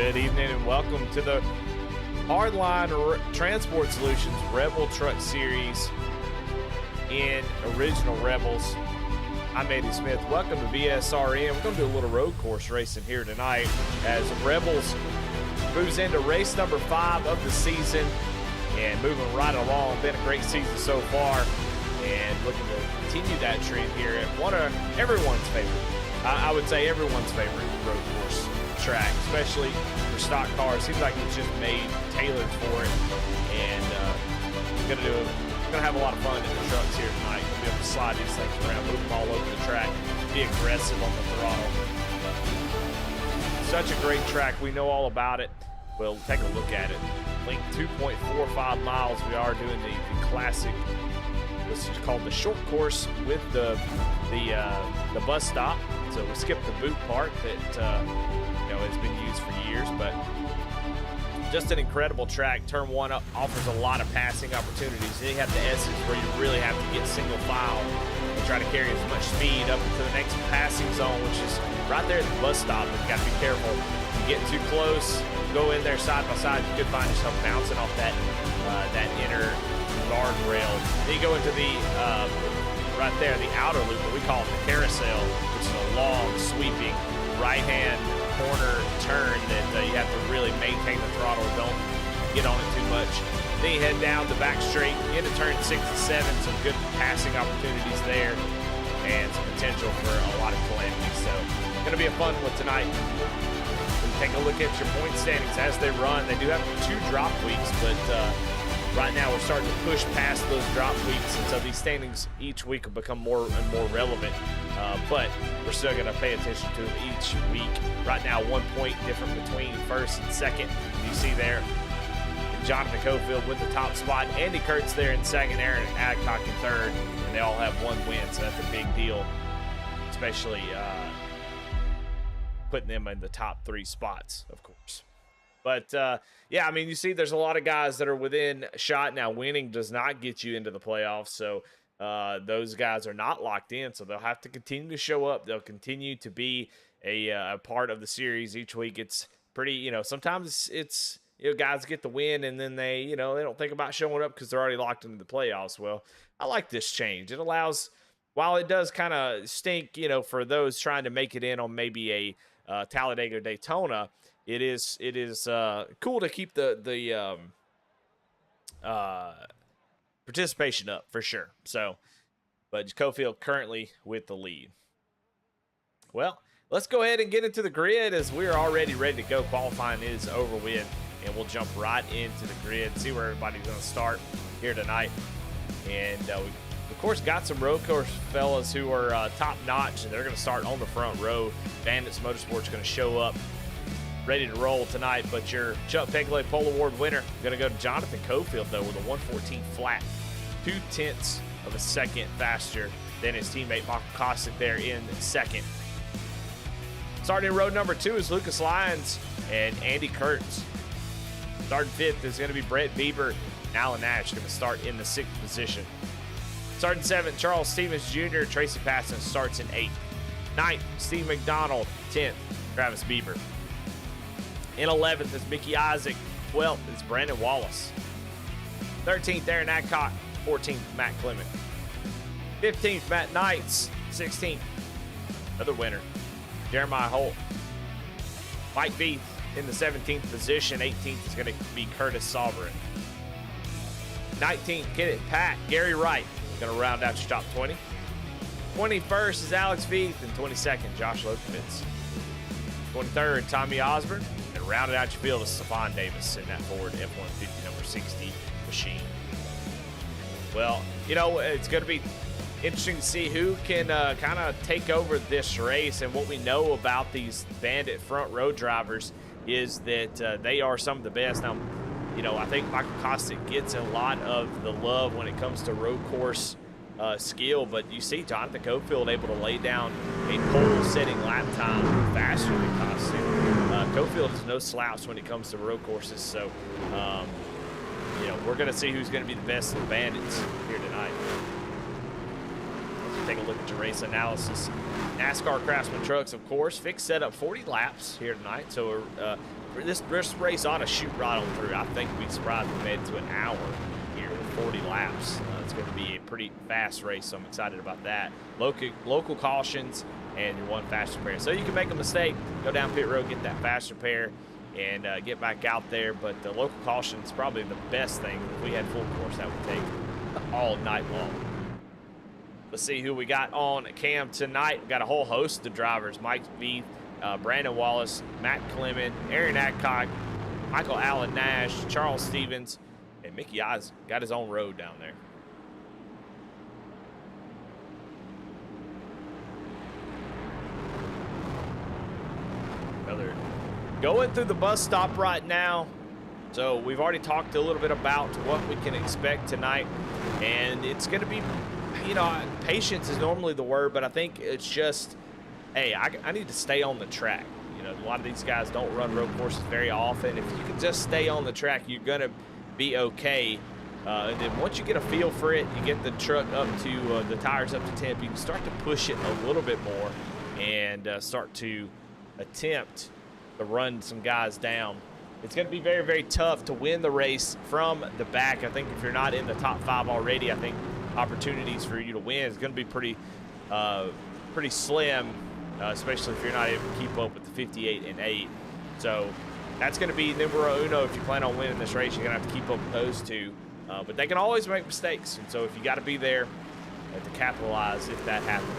Good evening and welcome to the Hardline Transport Solutions Rebel Truck Series in Original Rebels. I'm Andy Smith. Welcome to VSRN. We're going to do a little road course racing here tonight as Rebels moves into race number 5 of the season and moving right along. Been a great season so far and looking to continue that trend here at one of everyone's favorite, I would say everyone's favorite road course track, especially for stock cars. Seems like it's just made tailored for it, and gonna have a lot of fun in the trucks here tonight. Gonna be able to slide these things around, move them all over the track, be aggressive on the throttle. Such a great track. We know all about it. We'll take a look at it. Length 2.45 miles. We are doing the classic. This is called the short course with the bus stop. So we skipped the boot part that has been used for years, but just an incredible track. Turn 1 offers a lot of passing opportunities. Then you have the S's where you really have to get single file and try to carry as much speed up into the next passing zone, which is right there at the bus stop. But you got to be careful. You get too close, go in there side by side, you could find yourself bouncing off that inner guardrail. Then you go into the right there, the outer loop, what we call it the carousel, which is a long, sweeping right-hand corner turn that you have to really maintain the throttle. Don't get on it too much. Then you head down the back straight into turn 6 and 7. Some good passing opportunities there and some potential for a lot of calamity. So going to be a fun one tonight. Take a look at your point standings as they run. They do have 2 drop weeks, but right now we're starting to push past those drop weeks, and so these standings each week will become more and more relevant. But we're still going to pay attention to them each week. Right now, 1 point different between first and second. You see there, Jonathan Cofield with the top spot. Andy Kurtz there in second, Aaron Adcock in third, and they all have 1 win, so that's a big deal, especially putting them in the top 3 spots, of course. But, yeah, I mean, you see there's a lot of guys that are within a shot. Now, winning does not get you into the playoffs, so those guys are not locked in, so they'll have to continue to show up. They'll continue to be a part of the series each week. It's pretty, sometimes it's guys get the win, and then they don't think about showing up because they're already locked into the playoffs. Well, I like this change. It allows, while it does kind of stink, for those trying to make it in on maybe a Talladega Daytona, it is cool to keep the participation up for sure. So, but Cofield currently with the lead. Well, let's go ahead and get into the grid as we're already ready to go. Qualifying is over with, and we'll jump right into the grid, see where everybody's going to start here tonight. And we, of course, got some road course fellas who are top notch, and they're going to start on the front row. Bandits Motorsports going to show up ready to roll tonight, but your Chuck Pegley Pole Award winner going to go to Jonathan Cofield, though, with a 114 flat, 0.2 of a second faster than his teammate Michael Kostic there in second. Starting in road number 2 is Lucas Lyons and Andy Kurtz. Starting 5th is going to be Brett Bieber. Alan Nash going to start in the 6th position. Starting 7th, Charles Stevens Jr. Tracy Passon starts in 8th. 9th, Steve McDonald. 10th, Travis Bieber. In 11th is Mickey Isaac. 12th is Brandon Wallace. 13th, Aaron Adcock. 14th, Matt Clement. 15th, Matt Knights. 16th, another winner, Jeremiah Holt. Mike Beath in the 17th position. 18th is going to be Curtis Sovereign. 19th, get it, Pat. Gary Wright going to round out your top 20. 21st is Alex Beath, and 22nd, Josh Lokovitz. 23rd, Tommy Osborne. Rounded out your field is Stephon Davis in that Ford F-150 number 60 machine. Well, it's going to be interesting to see who can kind of take over this race. And what we know about these Bandit front row drivers is that they are some of the best. Now, I think Michael Kostic gets a lot of the love when it comes to road course skill, but you see Jonathan Cofield able to lay down a pole-setting lap time faster than Kostic. Cofield is no slouch when it comes to road courses, so we're going to see who's going to be the best of the Bandits here tonight. Let's take a look at your race analysis. NASCAR Craftsman trucks, of course, fixed setup 40 laps here tonight, so this race ought to shoot right on through. I think we'd surprised we made it to an hour here with 40 laps. It's going to be a pretty fast race, so I'm excited about that. Local cautions and your one faster pair. So you can make a mistake, go down pit road, get that faster pair, and get back out there. But the local caution is probably the best thing. If we had full course, that would take all night long. Let's see who we got on cam tonight. We got a whole host of drivers: Mike Beath, Brandon Wallace, Matt Clement, Aaron Adcock, Michael Allen Nash, Charles Stevens, and Mickey Oz got his own road down there. Another going through the bus stop right now. So we've already talked a little bit about what we can expect tonight, and it's going to be, you know, patience is normally the word, but I think it's just, hey, I need to stay on the track. You know, a lot of these guys don't run road courses very often. If you can just stay on the track, you're going to be okay. And then once you get a feel for it, you get the truck up to the tires up to temp, you can start to push it a little bit more and start to attempt to run some guys down. It's going to be very, very tough to win the race from the back. I think if you're not in the top 5 already, I think opportunities for you to win is going to be pretty slim, especially if you're not able to keep up with the 58 and 8. So that's going to be numero uno. If you plan on winning this race, you're going to have to keep up with those two. But they can always make mistakes, and so if you got to be there to capitalize if that happens.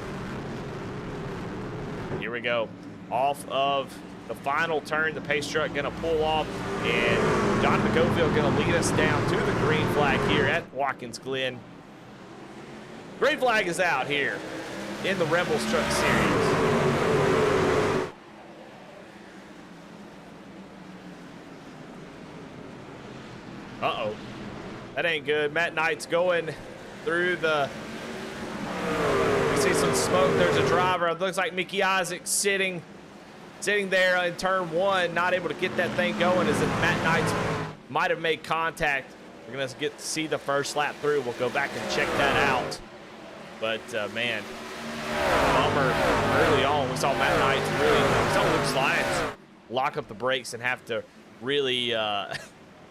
Here we go. Off of the final turn, the pace truck going to pull off, and John McGofield going to lead us down to the green flag here at Watkins Glen. Green flag is out here in the Rebels Truck Series. Uh-oh. That ain't good. Matt Knight's going through the... We see some smoke. There's a driver. It looks like Mickey Isaac sitting there in turn 1, not able to get that thing going, as if Matt Knights might have made contact. We're going to get to see the first lap through. We'll go back and check that out. But, man, bummer early on. We saw Matt Knights we saw Luke Slides lock up the brakes and have to really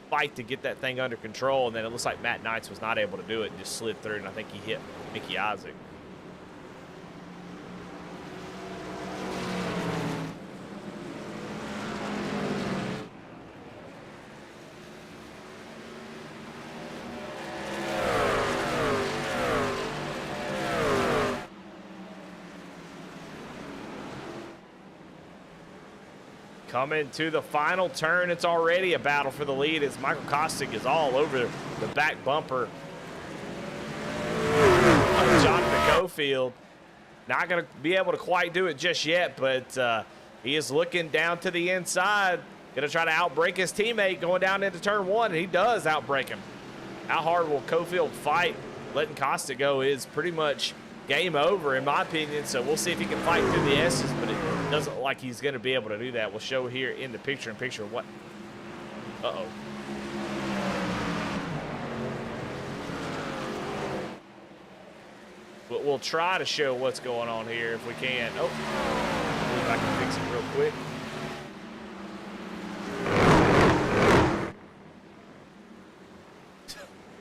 fight to get that thing under control. And then it looks like Matt Knights was not able to do it and just slid through. And I think he hit Mickey Isaac. Coming to the final turn, it's already a battle for the lead as Michael Kostick is all over the back bumper of John McGofield. Not going to be able to quite do it just yet, but he is looking down to the inside. Going to try to outbrake his teammate going down into turn 1, and he does outbrake him. How hard will Cofield fight? Letting Kostick go is pretty much game over, in my opinion, so we'll see if he can fight through the S's, but it doesn't look like he's going to be able to do that. We'll show here in the picture-in-picture what... Uh-oh. But we'll try to show what's going on here if we can. Oh, see if I can fix it real quick.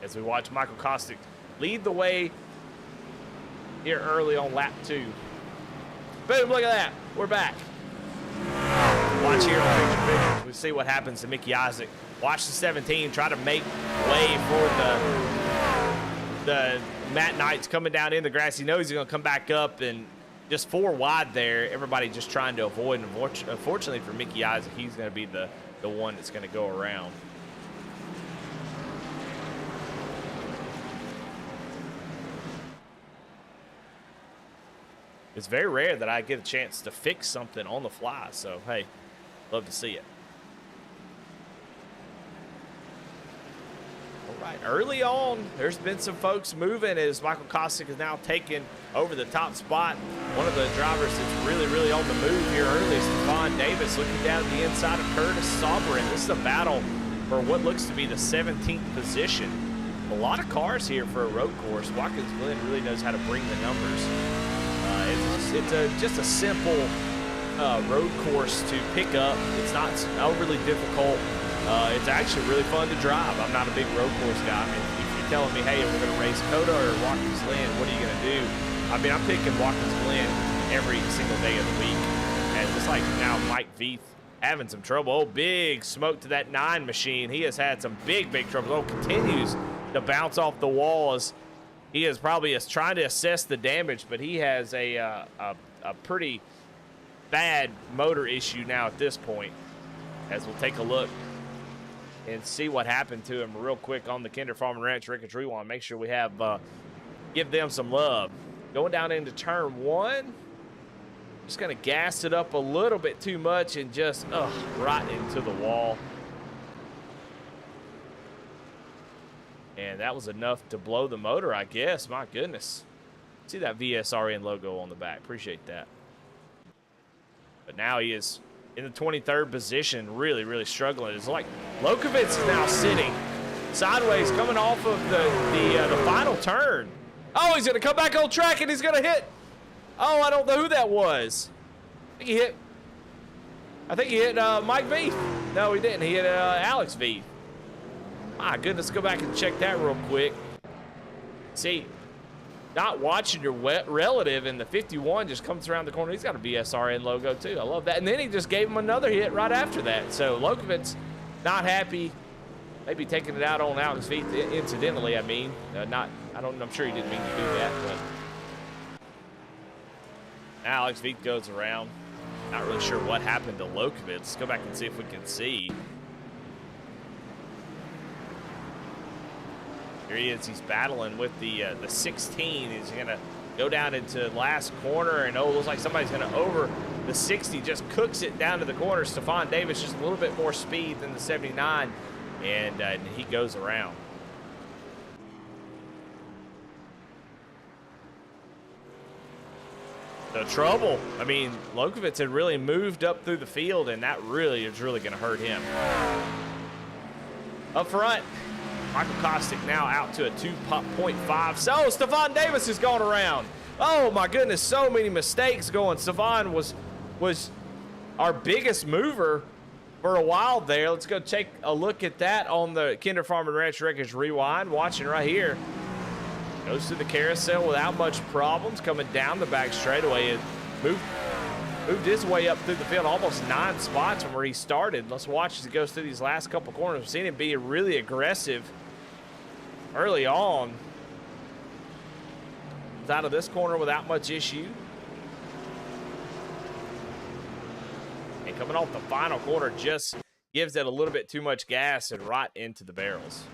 As we watch Michael Kostick lead the way here early on lap 2. Boom, look at that. We're back. Watch here on picture-in-picture. We see what happens to Mickey Isaac. Watch the 17 try to make way for the Matt Knight's coming down in the grass. He knows he's going to come back up and just 4 wide there. Everybody just trying to avoid. And unfortunately for Mickey Isaac, he's going to be the one that's going to go around. It's very rare that I get a chance to fix something on the fly, so hey, love to see it. All right, early on, there's been some folks moving as Michael Kostick is now taking over the top spot. One of the drivers that's really, really on the move here early is Stephon Davis, looking down at the inside of Curtis Sauberin. This is a battle for what looks to be the 17th position. A lot of cars here for a road course. Watkins Glen really knows how to bring the numbers. It's just a simple road course to pick up. It's not overly difficult. It's actually really fun to drive. I'm not a big road course guy. I mean, if you're telling me, hey, we're going to race Coda or Watkins Glen, what are you going to do? I mean, I'm picking Watkins Glen every single day of the week. And it's like now Mike Veith having some trouble. Oh, big smoke to that 9 machine. He has had some big trouble. Oh, continues to bounce off the walls. He is probably trying to assess the damage, but he has a pretty bad motor issue now at this point. As we'll take a look and see what happened to him real quick on the Kinder Farm and Ranch Wreckage Rewind. Make sure we have give them some love. Going down into turn 1. Just going to gas it up a little bit too much and just right into the wall. And that was enough to blow the motor, I guess. My goodness. See that VSRN logo on the back. Appreciate that. But now he is in the 23rd position, really struggling. It's like Lokovitz is now sitting sideways, coming off of the final turn. Oh, he's going to come back on track, and he's going to hit. Oh, I don't know who that was. I think he hit Mike Veith. No, he didn't. He hit Alex Veith. My goodness, go back and check that real quick. See, not watching your relative, and the 51 just comes around the corner. He's got a BSRN logo, too. I love that. And then he just gave him another hit right after that. So Lokovitz not happy. Maybe taking it out on Alex Veith incidentally, I mean. I'm sure he didn't mean to do that, but Alex Veith goes around. Not really sure what happened to Lokovitz. Let's go back and see if we can see. Here he is. He's battling with the 16. He's going to go down into last corner, and looks like somebody's going to over the 60. Just cooks it down to the corner. Stephon Davis just a little bit more speed than the 79, and he goes around. The trouble. I mean, Lokovitz had really moved up through the field, and that really is going to hurt him. Up front, Michael Kostick now out to a 2.5. So Stephon Davis is going around. Oh my goodness, so many mistakes going. Stephon was our biggest mover for a while there. Let's go take a look at that on the Kinder Farm and Ranch Wreckage Rewind. Watching right here. Goes through the carousel without much problems, coming down the back straightaway and moved his way up through the field, almost 9 spots from where he started. Let's watch as he goes through these last couple corners. We've seen him be really aggressive early on. He's out of this corner without much issue. And coming off the final corner, just gives it a little bit too much gas and right into the barrels.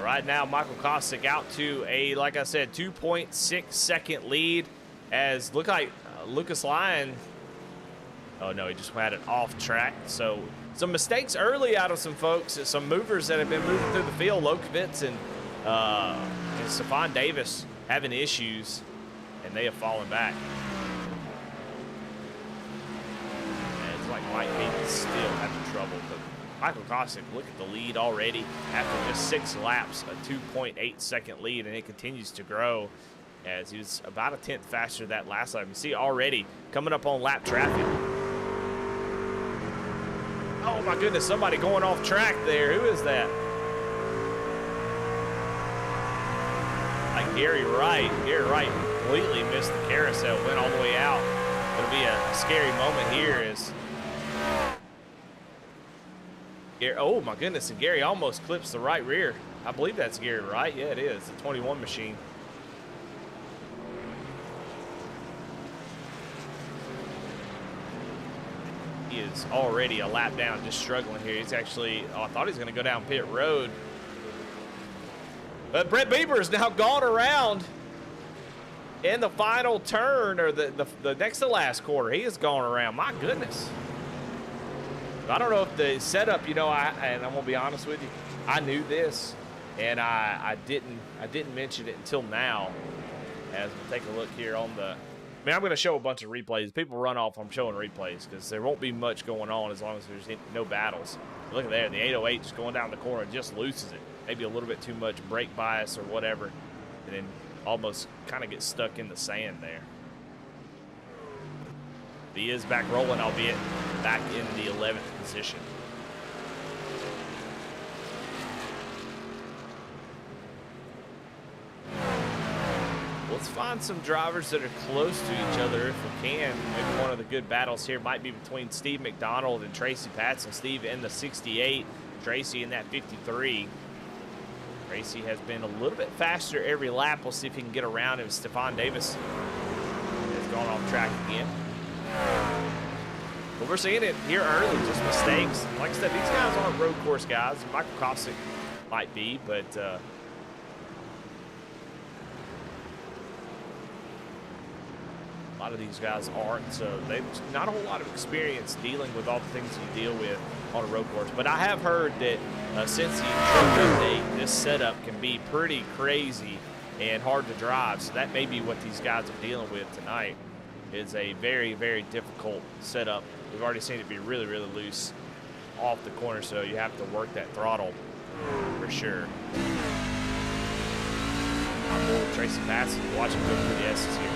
Right now, Michael Kostick out to a, like I said, 2.6 second lead as look like Lucas Lyon. Oh no, he just had it off track. So some mistakes early out of some folks, some movers that have been moving through the field. Lokovitz and Stephon Davis having issues, and they have fallen back. And it's like Mike Veith is still having trouble, but Michael Kostick, look at the lead already after just 6 laps, a 2.8 second lead, and it continues to grow as he was about a 10th faster that last lap. You see already coming up on lap traffic. Oh my goodness, somebody going off track there. Who is that? Like Gary Wright. Gary Wright completely missed the carousel, went all the way out. It'll be a scary moment here as oh my goodness, and Gary almost clips the right rear. I believe that's Gary, right? Yeah, it is. The 21 machine. He is already a lap down, just struggling here. He's actually, I thought he was going to go down pit road. But Brett Bieber has now gone around in the final turn, or the next to last quarter. He has gone around. My goodness. I don't know if the setup, and I'm gonna be honest with you, I knew this, and I didn't mention it until now. As we'll take a look here on the, I'm gonna show a bunch of replays. People run off, I'm showing replays because there won't be much going on as long as there's no battles. Look at there, the 808 just going down the corner, just loses it. Maybe a little bit too much brake bias or whatever. and then almost kind of get stuck in the sand there. He is back rolling, albeit back in the 11th position. Let's find some drivers that are close to each other if we can. Maybe one of the good battles here might be between Steve McDonald and Tracy Patson. Steve in the 68, Tracy in that 53. Tracy has been a little bit faster every lap. We'll see if he can get around him. Stephon Davis has gone off track again. But we're seeing it here early, just mistakes. Like I said, these guys aren't road course guys. Michael Kosick might be, but a lot of these guys aren't, so they've not a whole lot of experience dealing with all the things you deal with on a road course. But I have heard that since the update, this setup can be pretty crazy and hard to drive. So that may be what these guys are dealing with tonight. Is a very, very difficult setup. We've already seen it be really, really loose off the corner, so you have to work that throttle for sure. I'm more with Tracy Patson. Watch him go through the S's here.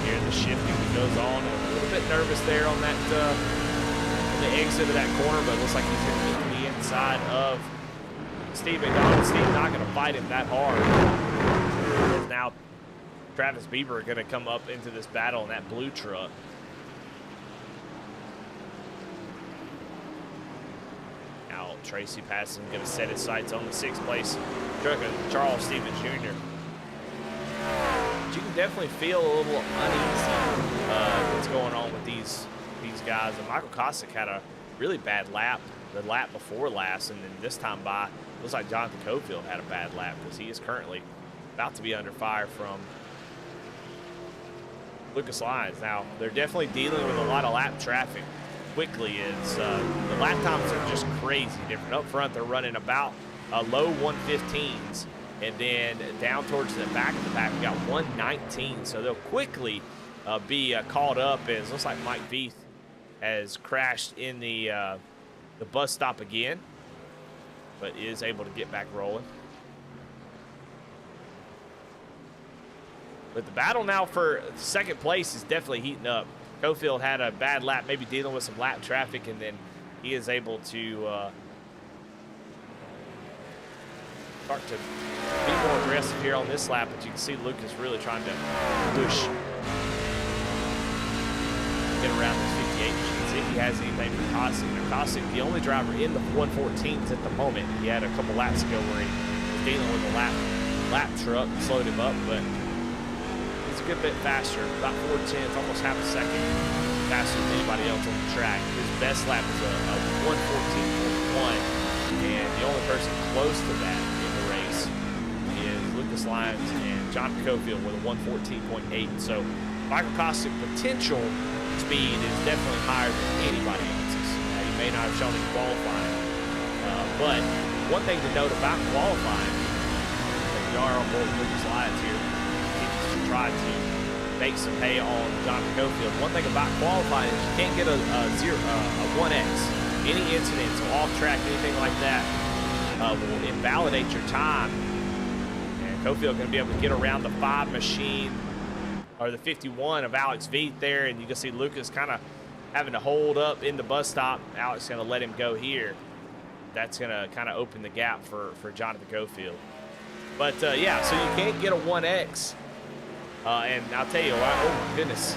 Here the shifting that goes on. A little bit nervous there on that on the exit of that corner, but it looks like he's going to get to the inside of Steve McDonald. Steve not going to fight him that hard. And now Travis Bieber going to come up into this battle in that blue truck. Now Tracy Patson going to set his sights on the 6th place truck of Charles Stevens Jr. But you can definitely feel a little uneasy what's going on with these guys. And Michael Kosick had a really bad lap the lap before last, and then this time by, looks like Jonathan Cofield had a bad lap because he is currently about to be under fire from Lucas Lyons. Now, they're definitely dealing with a lot of lap traffic quickly. The lap times are just crazy different. Up front, they're running about low 115s, and then down towards the back of the pack, we got 119. So they'll quickly be caught up, as looks like Mike Veith has crashed in the bus stop again, but is able to get back rolling. But the battle now for 2nd place is definitely heating up. Cofield had a bad lap, maybe dealing with some lap traffic, and then he is able to start to be more aggressive here on this lap. But you can see Lucas really trying to push, get around this 58 machine, see if he has anything for Kosick. Now, Kosick, the only driver in the 114s at the moment. He had a couple laps ago where he was dealing with a lap truck and slowed him up, but he's a good bit faster, about 4/10, almost half a second faster than anybody else on the track. His best lap is a 1:14.1, and the only person close to that in the race is Lucas Lyons and John Cofield with a 1:14.8. So Michael Kosick's potential speed is definitely higher than anybody else's. He may not have shown in qualifying, but one thing to note about qualifying, we are on board with Lucas Lyons here, try to make some hay on Jonathan Cofield. One thing about qualifying is you can't get a 1X. Any incidents, off track, anything like that will invalidate your time. And Cofield going to be able to get around the 5 machine, or the 51 of Alex Veith there, and you can see Lucas kind of having to hold up in the bus stop. Alex going to let him go here. That's going to kind of open the gap for Jonathan Cofield. But yeah, so you can't get a 1X. And I'll tell you what, oh my goodness,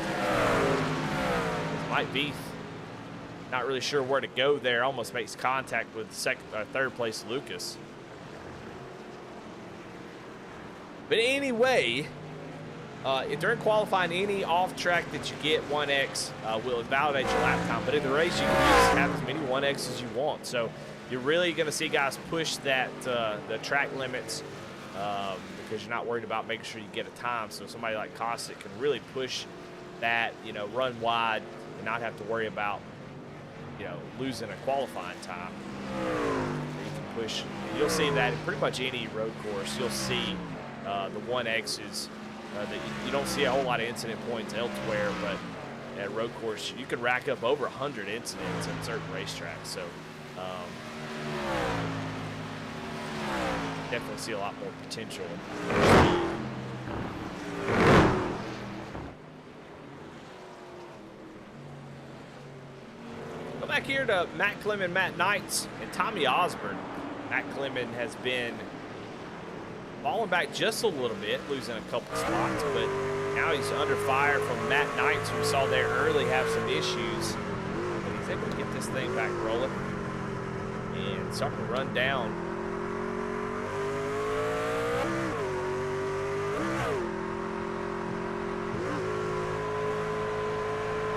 Mike Veith, not really sure where to go there, almost makes contact with 3rd place Lucas. But anyway, if during qualifying, any off track that you get 1X will invalidate your lap time. But in the race, you can have as many 1X as you want. So you're really going to see guys push that the track limits. Because you're not worried about making sure you get a time. So somebody like Kosick can really push that, run wide and not have to worry about, losing a qualifying time. You can push. You'll see that in pretty much any road course. You'll see the 1Xs. That you don't see a whole lot of incident points elsewhere, but at road course, you can rack up over 100 incidents at certain racetracks. So definitely see a lot more potential. Go back here to Matt Clement, Matt Knights, and Tommy Osborne. Matt Clement has been falling back just a little bit, losing a couple spots, but now he's under fire from Matt Knights, who we saw there early have some issues. But he's able to get this thing back rolling and starting to run down.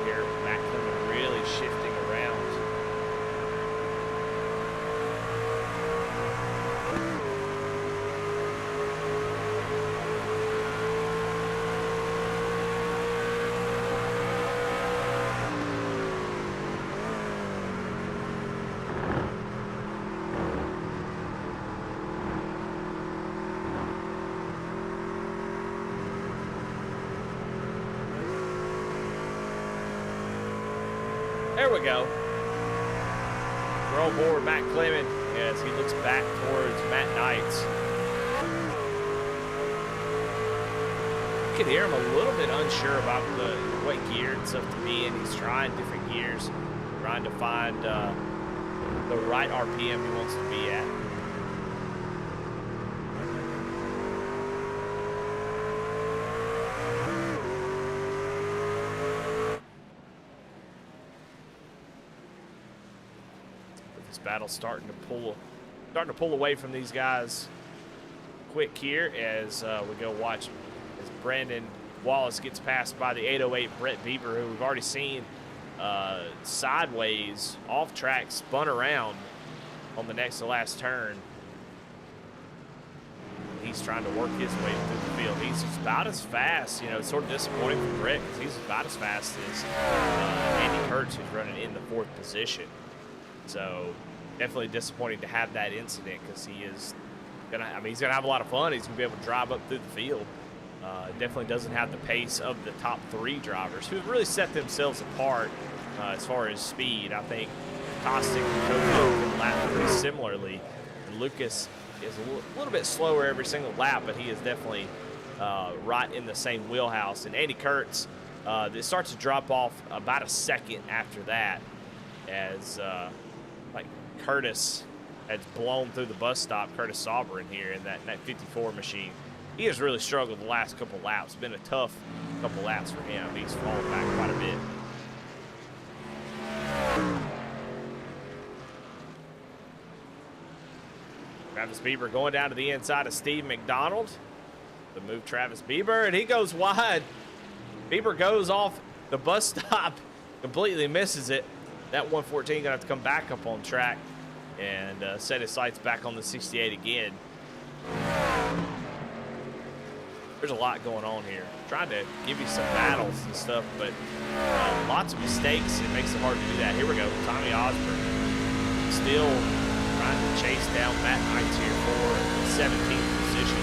Here, Matt Clement really shifting around. There we go. We're on board Matt Clement as he looks back towards Matt Knights. You can hear him a little bit unsure about what gear and stuff to be in. He's trying different gears, trying to find the right RPM he wants to be at. Battle starting to pull away from these guys quick here as we go watch as Brandon Wallace gets passed by the 808 Brett Bieber, who we've already seen sideways off track, spun around on the next to last turn. He's trying to work his way through the field. He's about as fast, you know, it's sort of disappointing for Brett because he's about as fast as Andy Kurtz, who's running in the 4th position. So definitely disappointing to have that incident because he is gonna, I mean, he's gonna have a lot of fun. He's gonna be able to drive up through the field. Definitely doesn't have the pace of the top 3 drivers who really set themselves apart as far as speed. I think Kostick and Coco can lap pretty similarly. And Lucas is a little bit slower every single lap, but he is definitely right in the same wheelhouse. And Andy Kurtz, it starts to drop off about a second after that as like Curtis has blown through the bus stop, Curtis Sauber in here in that 54 machine. He has really struggled the last couple laps. It's been a tough couple laps for him. He's fallen back quite a bit. Travis Bieber going down to the inside of Steve McDonald. The move Travis Bieber, and he goes wide. Bieber goes off the bus stop, completely misses it. That 114 gonna have to come back up on track and set his sights back on the 68 again. There's a lot going on here. Trying to give you some battles and stuff, but lots of mistakes. It makes it hard to do that. Here we go. Tommy Osborne still trying to chase down Matt Knights here for the 17th position.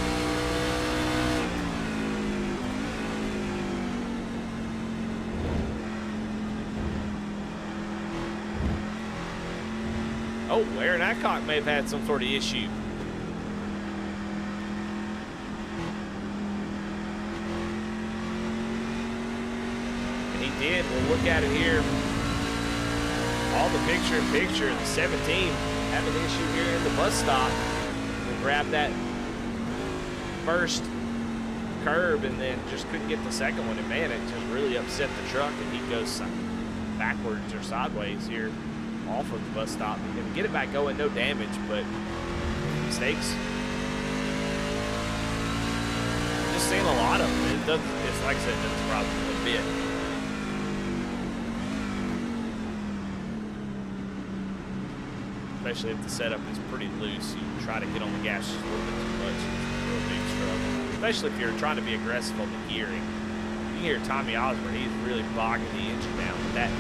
Oh, Aaron Adcock may have had some sort of issue. And he did. We'll look at it here. All the picture-in-picture. The 17 have an issue here in the bus stop. We'll grab that first curb and then just couldn't get the second one. And man, it just really upset the truck. And he goes backwards or sideways here off of the bus stop. He can get it back going, no damage, but mistakes. Just seeing a lot of them. It doesn't, it's like I said, it doesn't surprise me a bit. Especially if the setup is pretty loose. You try to hit on the gas just a little bit too much. It's a real big struggle. Especially if you're trying to be aggressive on the gearing. You hear Tommy Osborne, he's really bogging the engine down. But that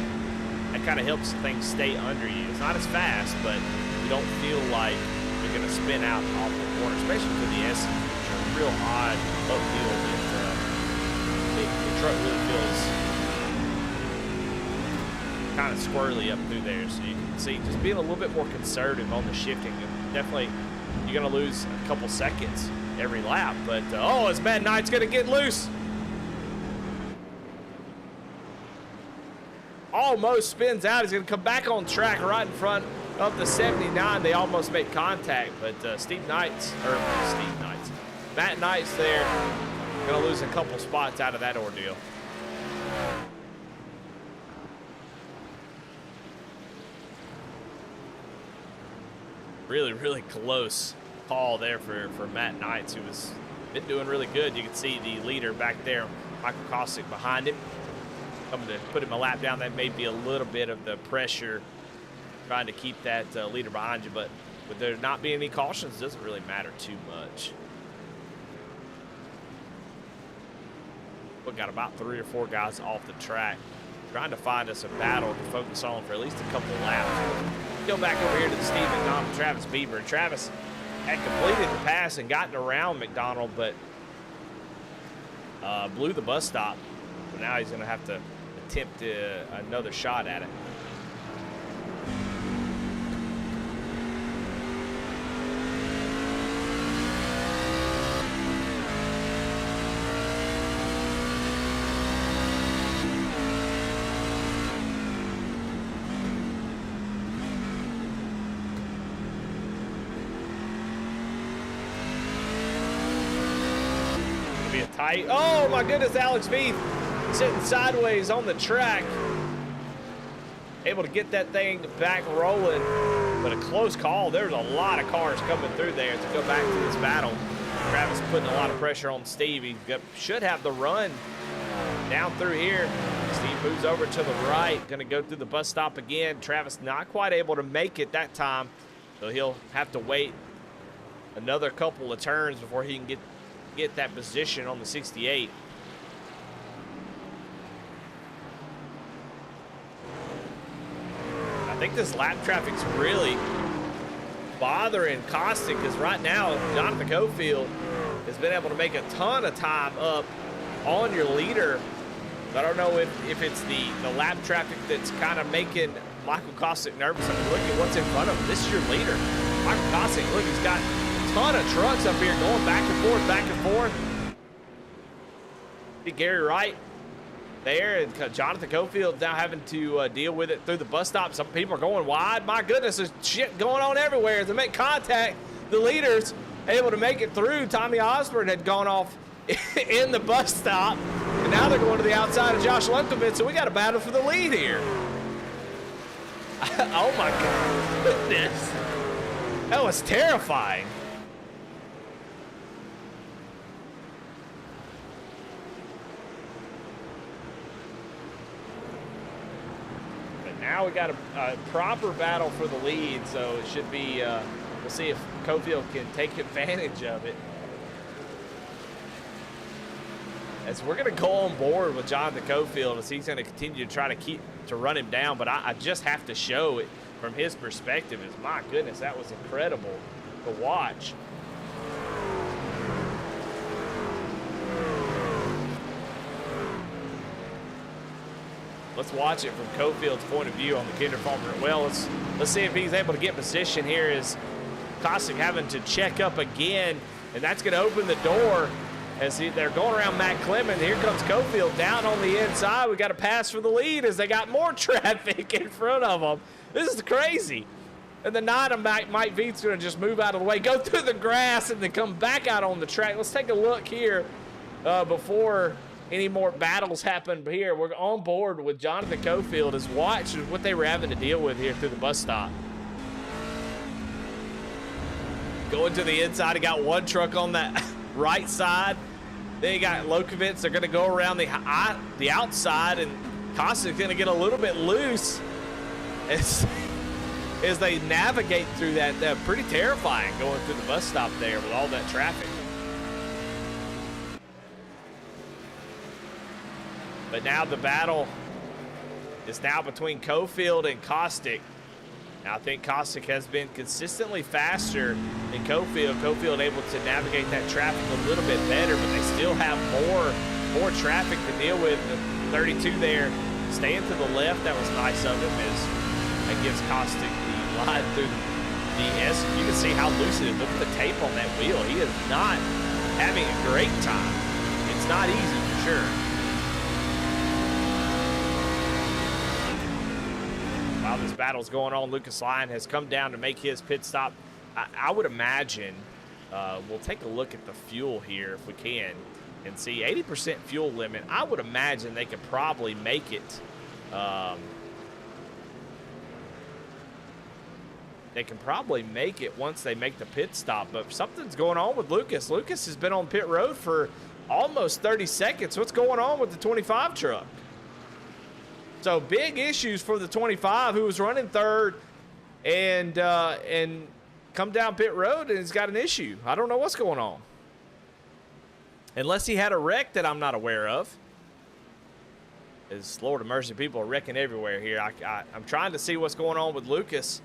kind of helps things stay under you. It's not as fast, but you don't feel like you're going to spin out off the corner, especially for the S, which are real odd uphill. The truck really feels kind of squirrely up through there. So you can see just being a little bit more conservative on the shifting. And definitely you're going to lose a couple seconds every lap. But, oh, is Matt Knight's going to get loose. Almost spins out. He's going to come back on track right in front of the 79. They almost made contact, but Matt Knight's there. Going to lose a couple spots out of that ordeal. Really, really close call there for Matt Knights, who has been doing really good. You can see the leader back there, Michael Kostick, behind him. Coming to put him a lap down. That may be a little bit of the pressure trying to keep that leader behind you, but with there not being any cautions, it doesn't really matter too much. We've got about 3 or 4 guys off the track trying to find us a battle to focus on for at least a couple of laps. Go back over here to the Steve McDonald, Travis Bieber. And Travis had completed the pass and gotten around McDonald, but blew the bus stop. So now he's going to have to attempt another shot at it. Tight. Oh my goodness, Alex Veith sitting sideways on the track. Able to get that thing back rolling, but a close call. There's a lot of cars coming through there to go back to this battle. Travis putting a lot of pressure on Steve. He should have the run down through here. Steve moves over to the right, gonna go through the bus stop again. Travis not quite able to make it that time, so he'll have to wait another couple of turns before he can get that position on the 68. I think this lap traffic's really bothering Kostick, because right now Jonathan Cofield has been able to make a ton of time up on your leader. I don't know if it's the lap traffic that's kind of making Michael Kostick nervous. I mean, look at what's in front of him. This is your leader. Michael Kostick, look, he's got ton of trucks up here going back and forth, back and forth. See Gary Wright there, and Jonathan Cofield now having to deal with it through the bus stop. Some people are going wide. My goodness, there's shit going on everywhere. To make contact, the leaders able to make it through. Tommy Osborne had gone off in the bus stop, and now they're going to the outside of Josh Lunkovitz, so we got a battle for the lead here. Oh my goodness. That was terrifying. Now we got a proper battle for the lead, so it should be, we'll see if Cofield can take advantage of it. As we're going to go on board with Jonathan Cofield, as he's going to continue to try to run him down, but I just have to show it from his perspective. Is my goodness, that was incredible to watch. Let's watch it from Cofield's point of view on the Kinder Farmer. Well, let's see if he's able to get position here. Is Kostick having to check up again, and that's going to open the door as they're going around Matt Clement. Here comes Cofield down on the inside. We got a pass for the lead as they got more traffic in front of them. This is crazy. And then Mike Veith's going to just move out of the way, go through the grass, and then come back out on the track. Let's take a look here before any more battles happen here. We're on board with Jonathan Cofield as watch what they were having to deal with here through the bus stop. Going to the inside, he got one truck on that right side. Then you got Lokovitz. They're going to go around the outside, and Kostick's going to get a little bit loose as they navigate through that. Pretty terrifying going through the bus stop there with all that traffic. But now the battle is now between Cofield and Kostick. Now I think Kostick has been consistently faster than Cofield. Cofield able to navigate that traffic a little bit better, but they still have more traffic to deal with. The 32 there staying to the left. That was nice of him as that gives Kostick the line through the S. You can see how loose it is. Look at the tape on that wheel. He is not having a great time. It's not easy for sure. While this battle's going on, Lucas Lyon has come down to make his pit stop. I would imagine we'll take a look at the fuel here if we can and see 80% fuel limit. I would imagine they could probably make it. They can probably make it once they make the pit stop, but something's going on with Lucas. Lucas has been on pit road for almost 30 seconds. What's going on with the 25 truck? So big issues for the 25 who was running third and come down pit road and has got an issue. I don't know what's going on. Unless he had a wreck that I'm not aware of. As Lord of mercy, people are wrecking everywhere here. I'm trying to see what's going on with Lucas,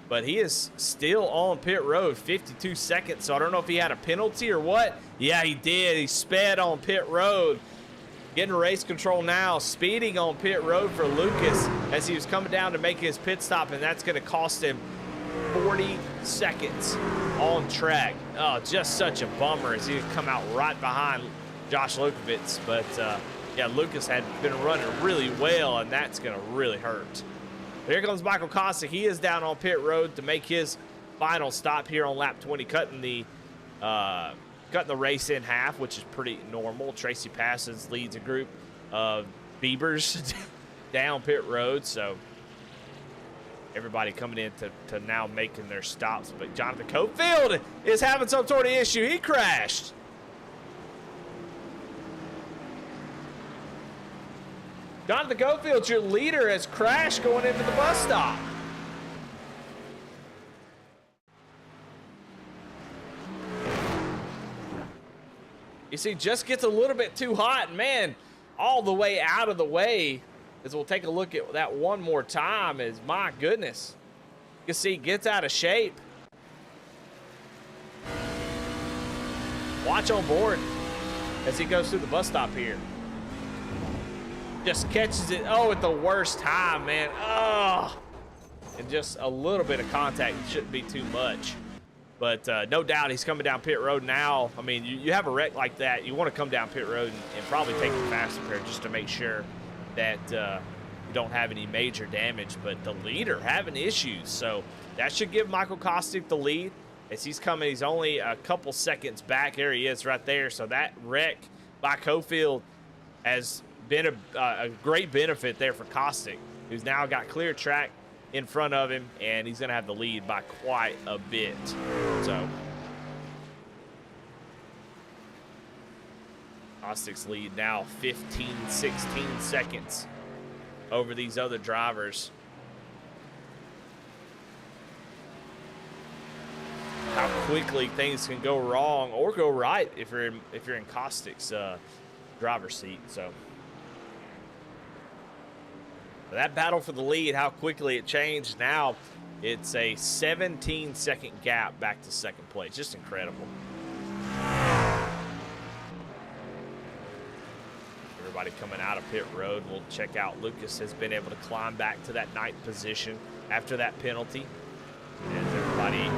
but he is still on pit road, 52 seconds. So I don't know if he had a penalty or what. Yeah, he did. He sped on pit road. Getting race control now, speeding on pit road for Lucas as he was coming down to make his pit stop, and that's going to cost him 40 seconds on track. Oh, just such a bummer as he come out right behind Josh Lukovitz. But, yeah, Lucas had been running really well, and that's going to really hurt. But here comes Michael Kostick. He is down on pit road to make his final stop here on lap 20, cutting the race in half, which is pretty normal. Tracy Passons leads a group of Beavers down pit road, so everybody coming in to now making their stops. But Jonathan Cofield is having some sort of issue. He crashed. Jonathan Cofield, your leader, has crashed going into the bus stop. You see, just gets a little bit too hot, and man, all the way out of the way, as we'll take a look at that one more time, is my goodness. You can see, gets out of shape. Watch on board as he goes through the bus stop here. Just catches it, oh, at the worst time, man. Oh, and just a little bit of contact shouldn't be too much. But no doubt he's coming down pit road now. I mean, you have a wreck like that, you want to come down pit road and probably take the fast repair just to make sure that you don't have any major damage. But the leader having issues, so that should give Michael Kostick the lead as he's coming. He's only a couple seconds back. There he is right there. So that wreck by Cofield has been a great benefit there for Kostick, who's now got clear track in front of him, and he's going to have the lead by quite a bit. So Kostick's lead now 15, 16 seconds over these other drivers. How quickly things can go wrong or go right if you're in Kostick's driver's seat. So that battle for the lead, how quickly it changed. Now it's a 17-second gap back to second place. Just incredible. Everybody coming out of pit road. We'll check out. Lucas has been able to climb back to that ninth position after that penalty. As everybody,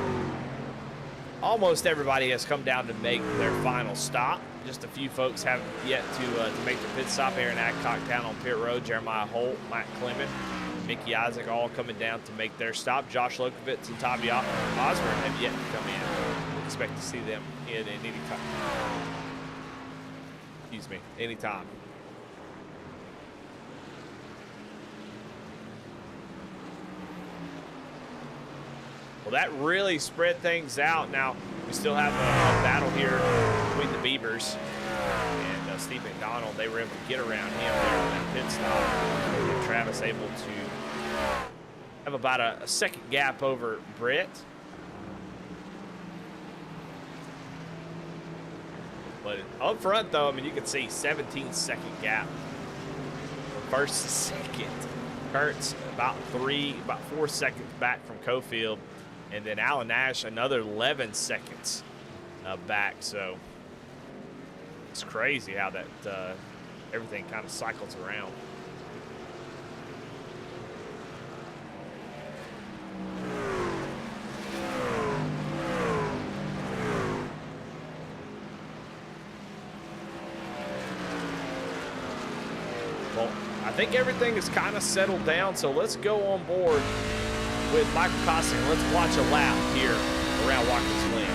almost everybody, has come down to make their final stop. Just a few folks haven't yet to make their pit stop. Aaron Adcock down on pit road. Jeremiah Holt, Matt Clement, Mickey Isaac all coming down to make their stop. Josh Lukovitz and Tommy Osborne have yet to come in. We expect to see them in any time. Excuse me, anytime. Well, that really spread things out. Now, we still have a battle here between the Beavers and Steve McDonald. They were able to get around him there on that pit stop. And Travis able to have about a second gap over Brett. But up front, though, I mean, you can see 17-second gap from first to second. Kurt's about 4 seconds back from Cofield. And then Alan Nash, another 11 seconds back. So it's crazy how that everything kind of cycles around. Well, I think everything is kind of settled down, so let's go on board with Michael Kosing. Let's watch a lap here around Watkins Glen.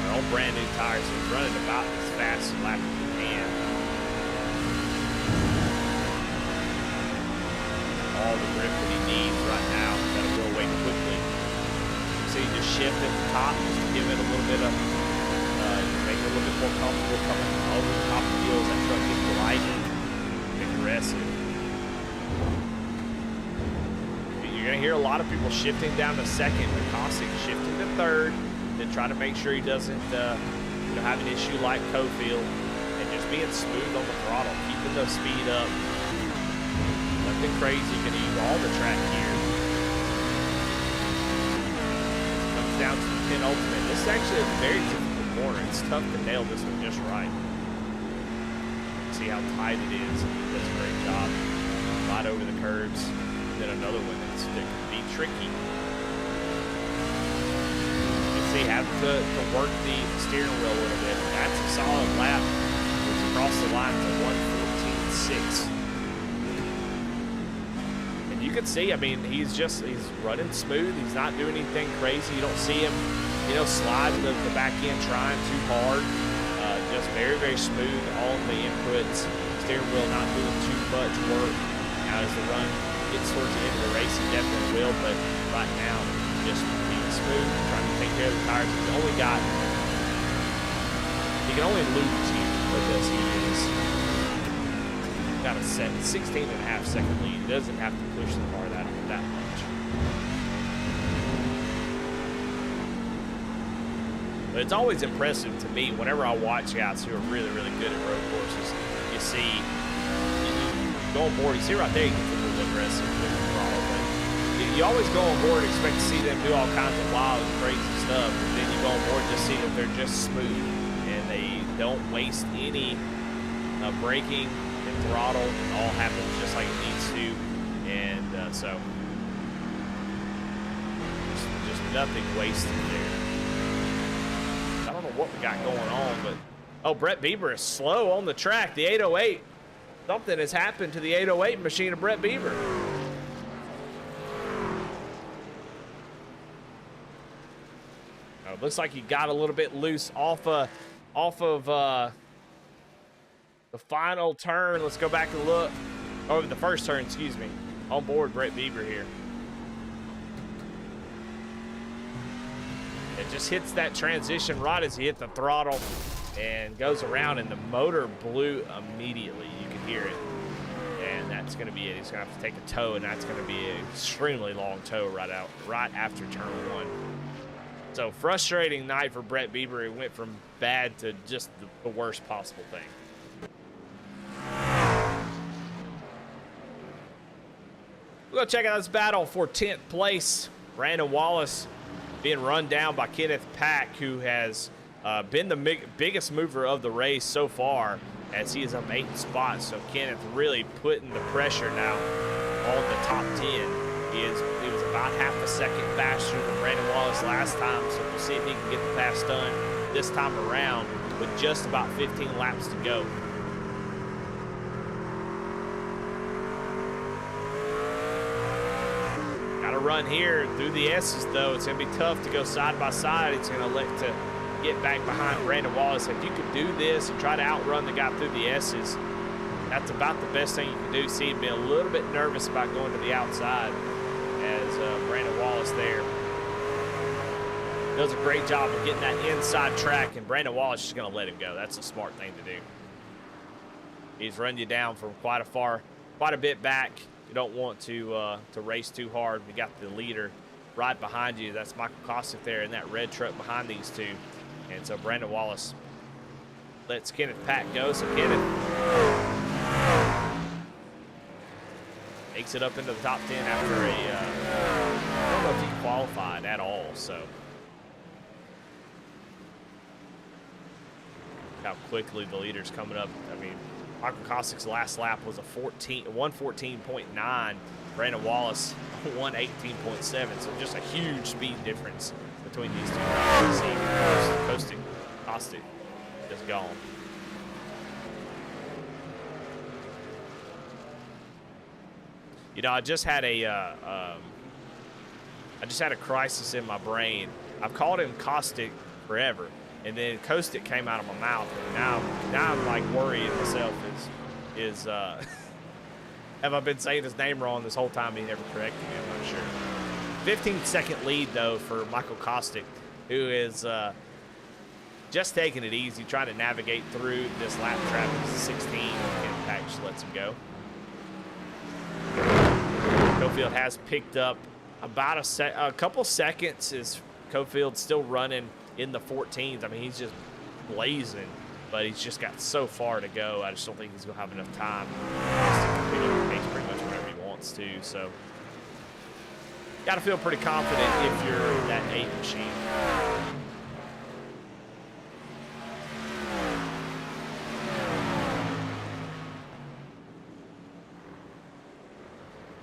They're all brand new tires, so he's running about as fast a lap as he can. All the grip that he needs right now. Gotta go away quickly. So you just shift at the top, just to give it a little bit of, make it a little bit more comfortable coming over the top of the wheels. That truck gets light and aggressive. You're gonna hear a lot of people shifting down to second, but Kosing shifting to third, then try to make sure he doesn't, have an issue like Cofield, and just being smooth on the throttle, keeping the speed up. Nothing crazy, gonna use all the track here. Comes down to the penultimate. This is actually a very difficult corner. It's tough to nail this one just right. See how tight it is. He does a great job. Right over the curbs. And then another one that can be tricky. You see, having to work the steering wheel a little bit. That's a solid lap. It's across the line to 1:14.6. You can see, I mean, he's running smooth. He's not doing anything crazy. You don't see him, sliding the back end trying too hard. Just very, very smooth on the inputs. Steering wheel not doing too much work. Now as the run gets towards the end of the race, he definitely will, but right now, just being smooth, trying to take care of the tires. He can only lose here because he is got a 16.5-second lead. He doesn't have to push the car that much. But it's always impressive to me whenever I watch guys who are really, really good at road courses. You see, you go on board, you see right there, he gets a little aggressive with the throttle. But you always go on board and expect to see them do all kinds of wild and crazy stuff. But then you go on board and just see that they're just smooth and they don't waste any braking. Throttle, it all happens just like it needs to, and so just nothing wasted there. I don't know what we got going on, but oh, Brett Bieber is slow on the track. The 808, something has happened to the 808 machine of Brett Bieber. It looks like he got a little bit loose off of the final turn. Let's go back and look over the first turn, excuse me. On board Brett Bieber here. It just hits that transition right as he hit the throttle and goes around, and the motor blew immediately. You can hear it. And that's going to be it. He's going to have to take a tow, and that's going to be an extremely long tow right after turn one. So frustrating night for Brett Bieber. It went from bad to just the worst possible thing. We'll go check out this battle for 10th place. Brandon Wallace being run down by Kenneth Pack, who has been the biggest mover of the race so far, as he is up 8 spots. So Kenneth really putting the pressure now on the top 10. He was about half a second faster than Brandon Wallace last time, so we'll see if he can get the pass done this time around with just about 15 laps to go. Got to run here through the S's, though. It's going to be tough to go side by side. It's going to look to get back behind Brandon Wallace. If you could do this and try to outrun the guy through the S's, that's about the best thing you can do. See him be a little bit nervous about going to the outside, as Brandon Wallace there does a great job of getting that inside track, and Brandon Wallace is going to let him go. That's a smart thing to do. He's run you down from quite a bit back. You don't want to race too hard. We got the leader right behind you. That's Michael Kosing there in that red truck behind these two. And so Brandon Wallace lets Kenneth Pack go. So Kenneth makes it up into the top 10 after I don't know if he qualified at all. So how quickly the leader's coming up. I mean, Michael Kostic's last lap was a 114.9. Brandon Wallace 118.7. So just a huge speed difference between these two guys. Coasting Kostic is gone. You know, I just had a crisis in my brain. I've called him Kostic forever, and then Kostic came out of my mouth, and now I'm like worrying myself. Have I been saying his name wrong this whole time? He never corrected me. I'm not sure. 15-second lead though for Michael Kostic, who is just taking it easy, trying to navigate through this lap traffic. 16, and Pack just lets him go. Cofield has picked up about a couple seconds. Is Cofield still running in the 14s? I mean, he's just blazing, but he's just got so far to go. I just don't think he's going to have enough time to pick up the pace pretty much whenever he wants to. So, got to feel pretty confident if you're that 8 machine.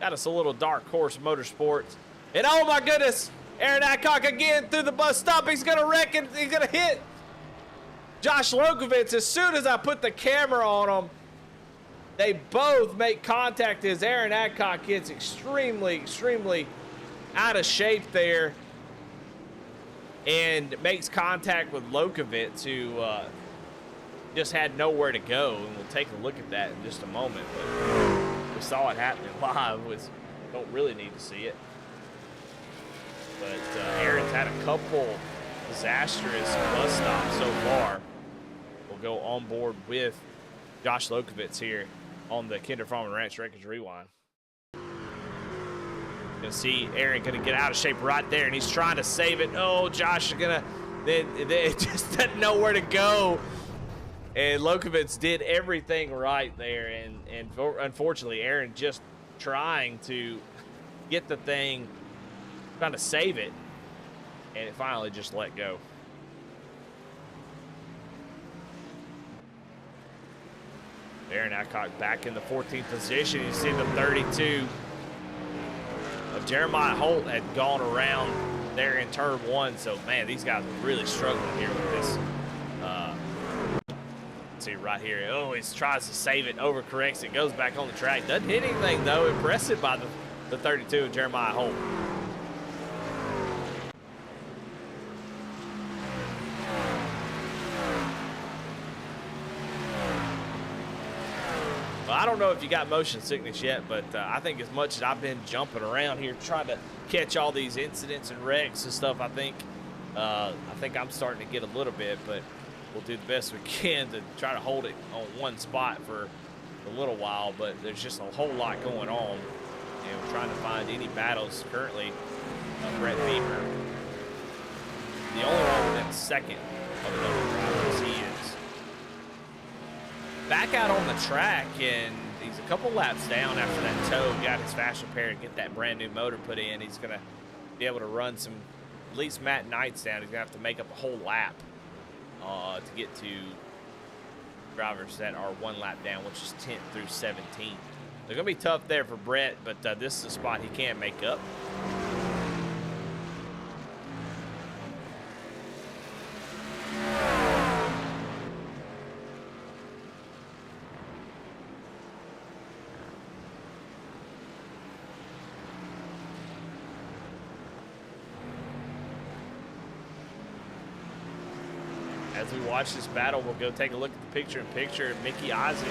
Got us a little dark horse motorsports. And oh my goodness, Aaron Adcock again through the bus stop. He's going to wreck and he's going to hit Josh Lokovitz. As soon as I put the camera on him, they both make contact as Aaron Adcock gets extremely, extremely out of shape there and makes contact with Lokovitz, who just had nowhere to go. And we'll take a look at that in just a moment. But we saw it happening live. Don't really need to see it. But Aaron's had a couple disastrous bus stops so far. We'll go on board with Josh Lokovitz here on the Kinder Farm and Ranch Wreckage Rewind. Gonna see Aaron gonna get out of shape right there, and he's trying to save it. Oh, Josh is gonna then just doesn't know where to go. And Lokovitz did everything right there, and unfortunately, Aaron just trying to get the thing, trying to save it, and it finally just let go. Aaron Adcock back in the 14th position. You see the 32 of Jeremiah Holt had gone around there in turn 1. So, man, these guys are really struggling here with this. See right here. Oh, he tries to save it, overcorrects it, goes back on the track. Doesn't hit anything, though. Impressive by the 32 of Jeremiah Holt. Well, I don't know if you got motion sickness yet, but I think as much as I've been jumping around here trying to catch all these incidents and wrecks and stuff, I think I'm starting to get a little bit, but we'll do the best we can to try to hold it on one spot for a little while. But there's just a whole lot going on, and we're trying to find any battles currently. Brett Beamer, the only one within a second of another driver as he is back out on the track, and he's a couple laps down after that tow. Got his fast repair and get that brand new motor put in. He's going to be able to run some, at least Matt Knight's down. He's going to have to make up a whole lap to get to drivers that are one lap down, which is 10th through 17th. They're going to be tough there for Brett, but this is a spot he can make up. As we watch this battle, we'll go take a look at the picture-in-picture. Mickey Isaac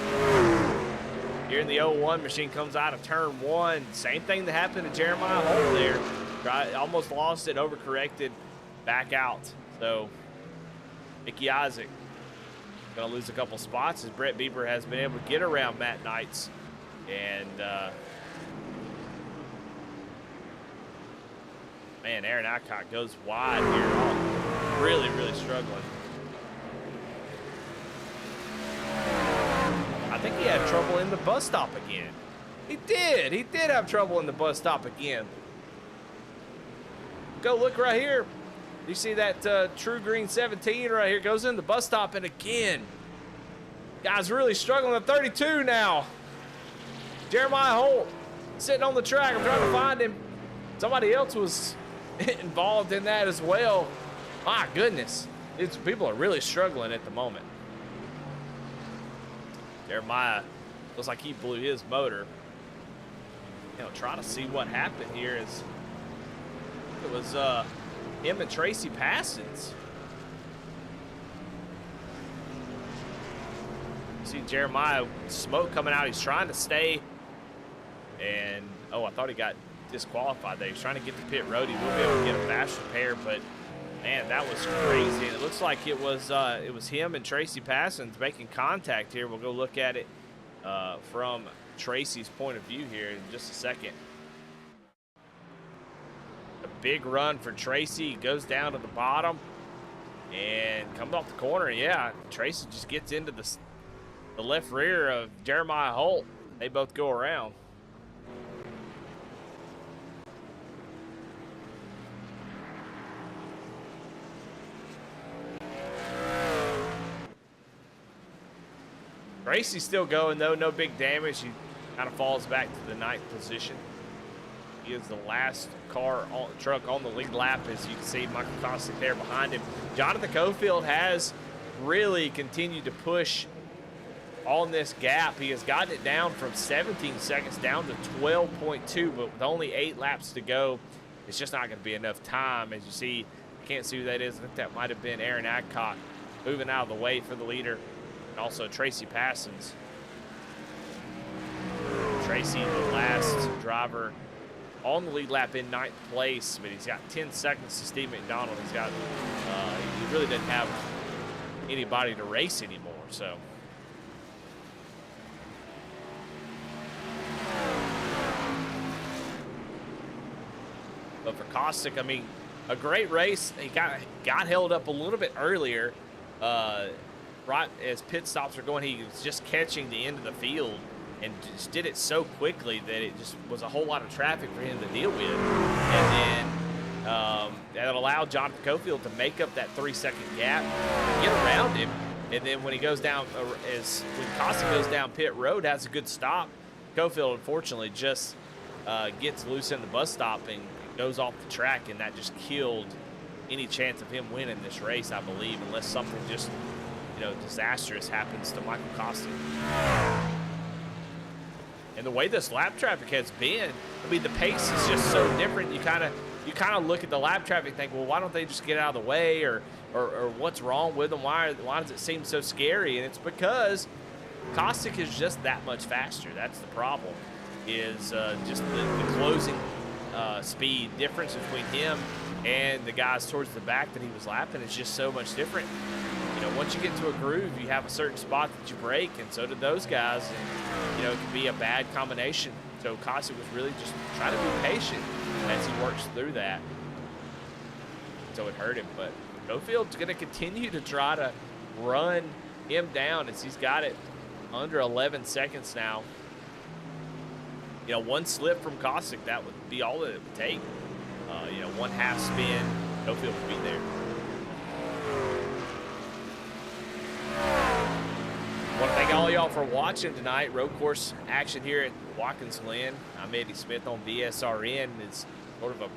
here in the 01 machine comes out of turn 1. Same thing that happened to Jeremiah Holt there. Almost lost it, overcorrected, back out. So Mickey Isaac going to lose a couple spots as Brett Bieber has been able to get around Matt Knights. And, man, Aaron Adcock goes wide here. Oh, really, really struggling. I think he had trouble in the bus stop again. He did have trouble in the bus stop again. Go look right here. You see that True Green 17 right here goes in the bus stop, and again, Guys really struggling at 32 now. Jeremiah Holt sitting on the track. I'm trying to find him. Somebody else was involved in that as well. My goodness. People are really struggling at the moment. Jeremiah looks like he blew his motor. You know, try to see what happened here. It was him and Tracy Passons. See Jeremiah smoke coming out. He's trying to stay. And oh, I thought he got disqualified there. He's trying to get the pit road. He will be able to get a fast repair, but man, that was crazy. And it looks like it was him and Tracy Passons making contact here. We'll go look at it from Tracy's point of view here in just a second. A big run for Tracy. He goes down to the bottom and comes off the corner. Yeah, Tracy just gets into the left rear of Jeremiah Holt. They both go around. Tracy's still going though, no big damage. He kind of falls back to the 9th position. He is the last truck on the lead lap, as you can see Michael Kostick there behind him. Jonathan Cofield has really continued to push on this gap. He has gotten it down from 17 seconds down to 12.2, but with only 8 laps to go, it's just not going to be enough time. As you see, you can't see who that is. I think that might have been Aaron Adcock moving out of the way for the leader. And also Tracy Passons. Tracy, the last driver on the lead lap in 9th place, but he's got 10 seconds to Steve McDonald. He's got, he really doesn't have anybody to race anymore, so. But for Kostick, I mean, a great race. He got held up a little bit earlier. Right as pit stops are going, he was just catching the end of the field and just did it so quickly that it just was a whole lot of traffic for him to deal with. And then that allowed Jonathan Cofield to make up that 3-second gap, get around him. And then when he goes down, when Kostick goes down pit road, has a good stop. Cofield, unfortunately, just gets loose in the bus stop and goes off the track, and that just killed any chance of him winning this race, I believe, unless something just, disastrous happens to Michael Kostick. And the way this lap traffic has been, I mean, the pace is just so different. You kind of look at the lap traffic and think, well, why don't they just get out of the way, or what's wrong with them? Why does it seem so scary? And it's because Kostick is just that much faster. That's the problem, is just the closing speed difference between him and the guys towards the back that he was lapping is just so much different. Once you get to a groove, you have a certain spot that you break, and so did those guys. And, it can be a bad combination. So Kostick was really just trying to be patient as he works through that. So it hurt him, but Cofield's going to continue to try to run him down as he's got it under 11 seconds now. One slip from Kostick, that would be all that it would take. One half spin, Cofield would be there. I want to thank all y'all for watching tonight. Road course action here at Watkins Glen. I'm Eddie Smith on VSRN. It's sort of a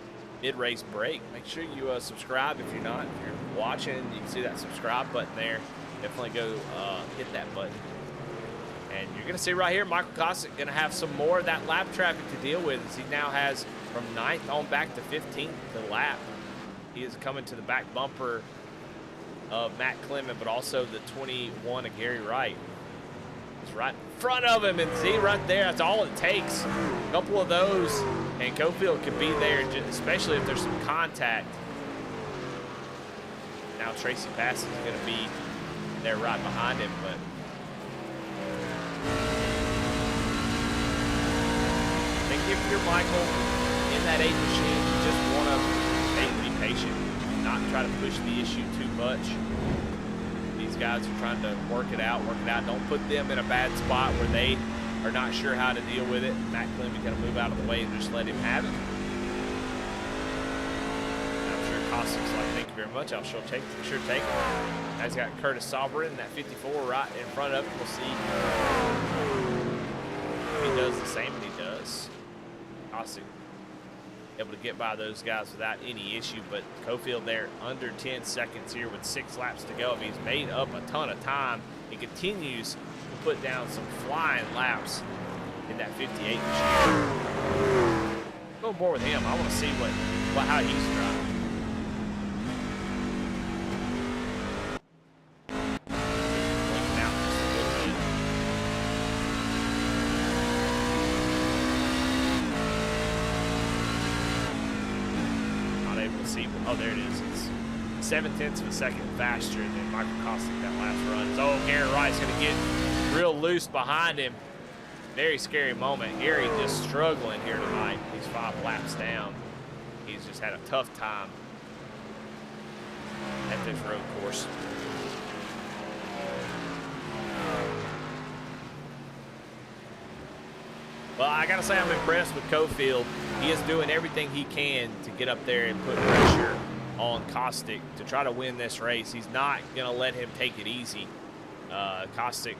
mid-race break. Make sure you subscribe if you're not. If you're watching, you can see that subscribe button there. Definitely go hit that button. And you're going to see right here, Michael Kostick going to have some more of that lap traffic to deal with, as he now has from 9th on back to 15th the lap. He is coming to the back bumper of Matt Clement, but also the 21 of Gary Wright. He's right in front of him, and see right there, that's all it takes. A couple of those, and Cofield could be there, especially if there's some contact. Now Tracy Passons is going to be there right behind him, but I think if you're Michael in that 8 machine, you just want to be patient, not try to push the issue too much. These guys are trying to work it out. Don't put them in a bad spot where they are not sure how to deal with it. Matt Clemmy going to move out of the way and just let him have it. I'm sure Costic's like, thank you very much. I'll sure take it. Now he's got Curtis Sovereign, that 54 right in front of him. We'll see if he does the same, and he does. Costic able to get by those guys without any issue, but Cofield there under 10 seconds here with 6 laps to go. He's made up a ton of time. He continues to put down some flying laps in that 58 machine. Go more with him. I want to see how he's driving. Blinking out just a little bit. Not able to see. Oh, there it is. It's 0.7 of a second faster than Michael Costic that last run. So Garrett Wright's going to get real loose behind him. Very scary moment. Gary just struggling here tonight. He's 5 laps down. He's just had a tough time at this road course. Well, I gotta say I'm impressed with Cofield. He is doing everything he can to get up there and put pressure on Costic to try to win this race. He's not gonna let him take it easy. Costic,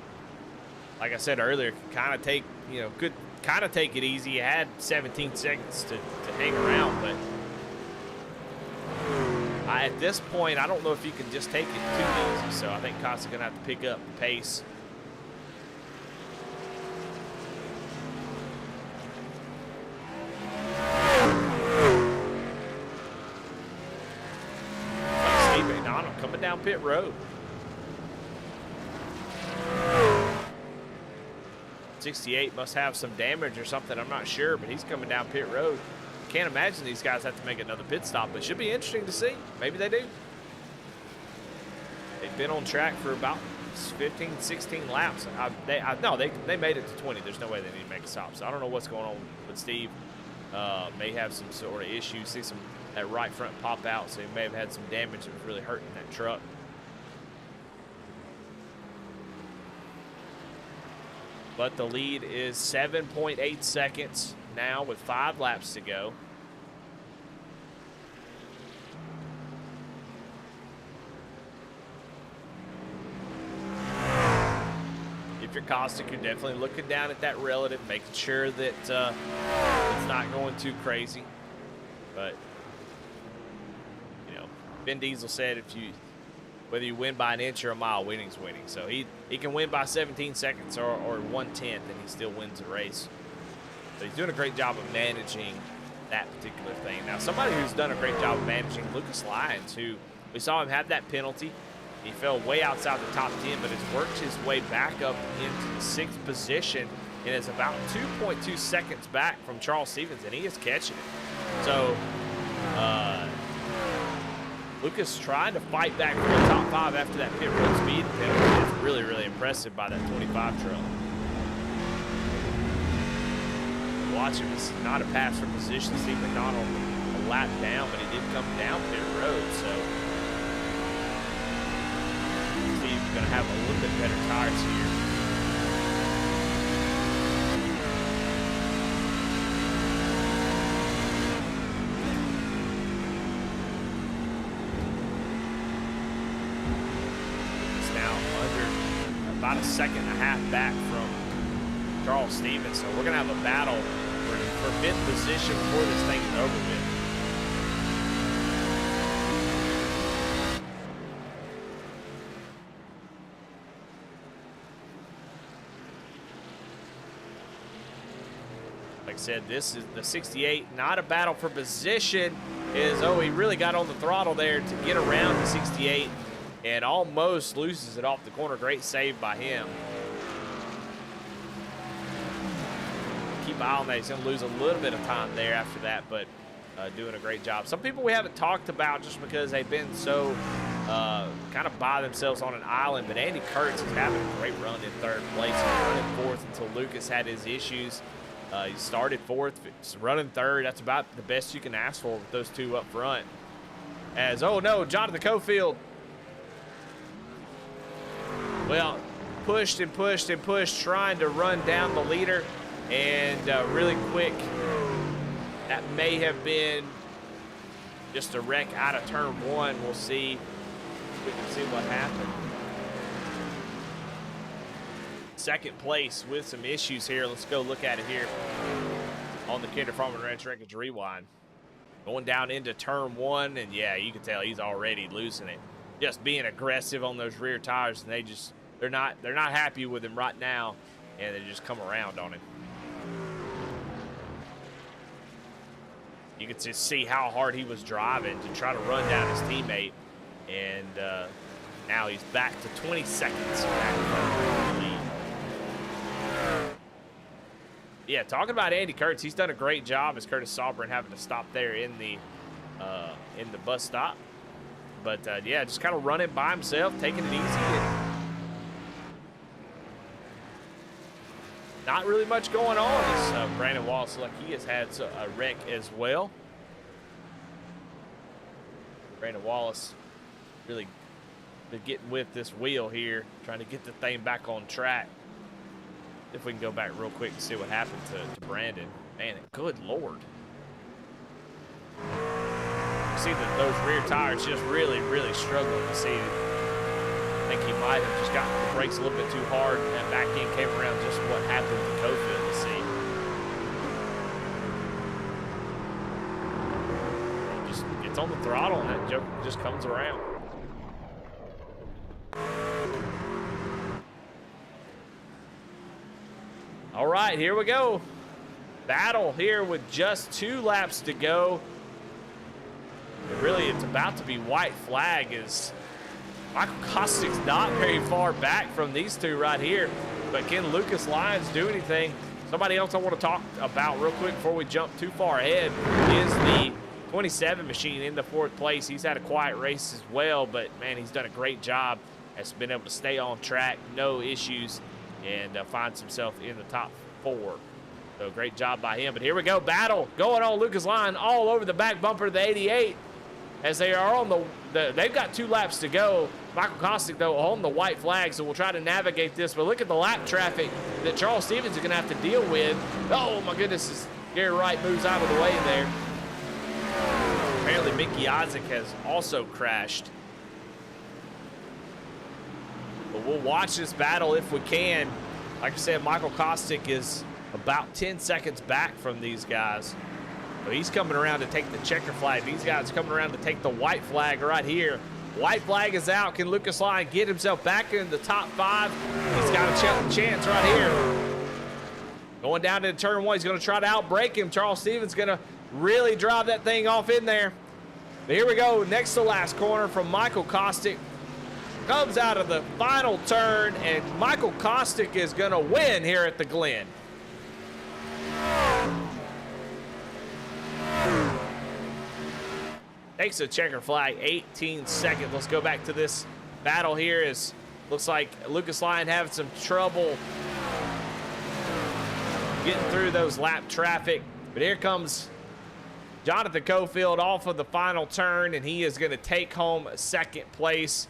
like I said earlier, kind of take it easy. He had 17 seconds to hang around, but at this point, I don't know if you can just take it too easy. So I think Costic's gonna have to pick up the pace. Steve McDonald coming down pit road. 68 must have some damage or something. I'm not sure, but he's coming down pit road. Can't imagine these guys have to make another pit stop, but it should be interesting to see. Maybe they do. They've been on track for about 15, 16 laps. No, they made it to 20. There's no way they need to make a stop. So I don't know what's going on with Steve. May have some sort of issue. See that right front pop out, so he may have had some damage that was really hurting that truck. But the lead is 7.8 seconds now with 5 laps to go. If you're Costic, you're definitely looking down at that relative, making sure that it's not going too crazy. But, you know, Ben Diesel said whether you win by an inch or a mile, winning's winning. So he can win by 17 seconds or 1/10, and he still wins the race. So he's doing a great job of managing that particular thing. Now, somebody who's done a great job of managing Lucas Lyons, who we saw him have that penalty. He fell way outside the top 10, but has worked his way back up into the 6th position and is about 2.2 seconds back from Charles Stevens, and he is catching it. So, Lucas trying to fight back for the top 5 after that pit road speed penalty. It's really, really impressive by that 25 truck. Watch him. It's not a pass for position. Steve McDonald a lap down, but he did come down pit road. So Steve's going to have a little bit better tires here. It's now under about a second and a half back from Charles Stevens. So we're going to have a battle for 5th position before this thing is over with. Like I said, this is the 68, not a battle for position. He really got on the throttle there to get around the 68 and almost loses it off the corner. Great save by him. Keep an eye on that. He's going to lose a little bit of time there after that, but doing a great job. Some people we haven't talked about just because they've been so kind of by themselves on an island, but Andy Kurtz is having a great run in 3rd place. He's running 4th until Lucas had his issues. He started 4th, he's running 3rd. That's about the best you can ask for with those two up front. As, oh no, Jonathan Cofield. Well, pushed and pushed and pushed, trying to run down the leader. And really quick, that may have been just a wreck out of turn one. We'll see. We can see what happened. Second place with some issues here. Let's go look at it here on the Kinder Farm and Ranch Wreckage Rewind. Going down into turn one, and yeah, you can tell he's already losing it. Just being aggressive on those rear tires, and they're not happy with him right now, and they just come around on him. You can just see how hard he was driving to try to run down his teammate, and now he's back to 20 seconds back from the lead. Yeah, talking about Andy Kurtz, he's done a great job as Curtis Saubrin having to stop there in the bus stop. But yeah, just kind of running by himself, taking it easy. And not really much going on. As Brandon Wallace, like he has had a wreck as well. Brandon Wallace really been getting with this wheel here, trying to get the thing back on track. If we can go back real quick and see what happened to Brandon. Man, good Lord. You see that those rear tires just really struggling to see it. I think he might have just gotten the brakes a little bit too hard, and that back end came around just what happened to Cofield to see. He just gets on the throttle, and that joke just comes around. All right, here we go. Battle here with just 2 laps to go. It's about to be white flag as Michael Kostic's not very far back from these two right here. But can Lucas Lyons do anything? Somebody else I want to talk about real quick before we jump too far ahead is the 27 machine in the 4th place. He's had a quiet race as well, but man, he's done a great job. Has been able to stay on track, no issues, and finds himself in the top 4. So great job by him. But here we go, battle going on. Lucas Lyon all over the back bumper of the 88 as they are on they've got 2 laps to go. Michael Kostic, though, on the white flag, so we'll try to navigate this. But look at the lap traffic that Charles Stevens is going to have to deal with. Oh, my goodness, as Gary Wright moves out of the way there. Apparently, Mickey Isaac has also crashed. But we'll watch this battle if we can. Like I said, Michael Kostic is about 10 seconds back from these guys. So he's coming around to take the checker flag. These guys are coming around to take the white flag right here. White flag is out. Can Lucas Lyon get himself back in the top 5? He's got a chance right here. Going down to turn 1. He's going to try to outbrake him. Charles Stevens going to really drive that thing off in there. But here we go. Next to last corner from Michael Kostic. Comes out of the final turn, and Michael Kostic is going to win here at the Glen. Takes a checker flag, 18 seconds. Let's go back to this battle here. Looks like Lucas Lyon having some trouble getting through those lap traffic. But here comes Jonathan Cofield off of the final turn, and he is going to take home 2nd place.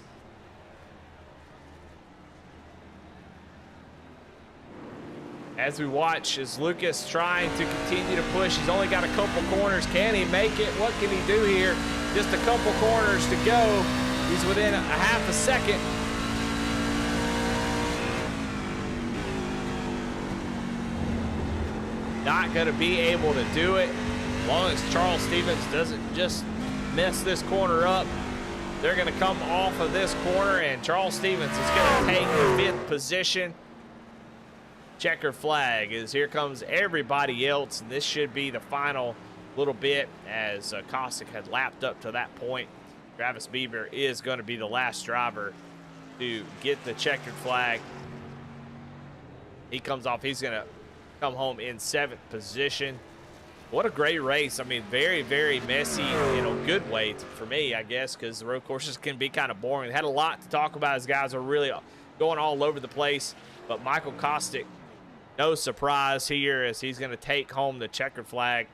As we watch, is Lucas trying to continue to push. He's only got a couple corners. Can he make it? What can he do here? Just a couple corners to go. He's within a half a second. Not going to be able to do it. As long as Charles Stevens doesn't just mess this corner up. They're going to come off of this corner, and Charles Stevens is going to take the 5th position. Checker flag is here comes everybody else, and this should be the final little bit as Kostic had lapped up to that point. Travis Beaver is going to be the last driver to get the checkered flag. He comes off. He's going to come home in 7th position. What a great race. I mean, very, very messy in a good way for me, I guess, because the road courses can be kind of boring. They had a lot to talk about as guys are really going all over the place. But Michael Kostic, no surprise here as he's going to take home the checkered flag.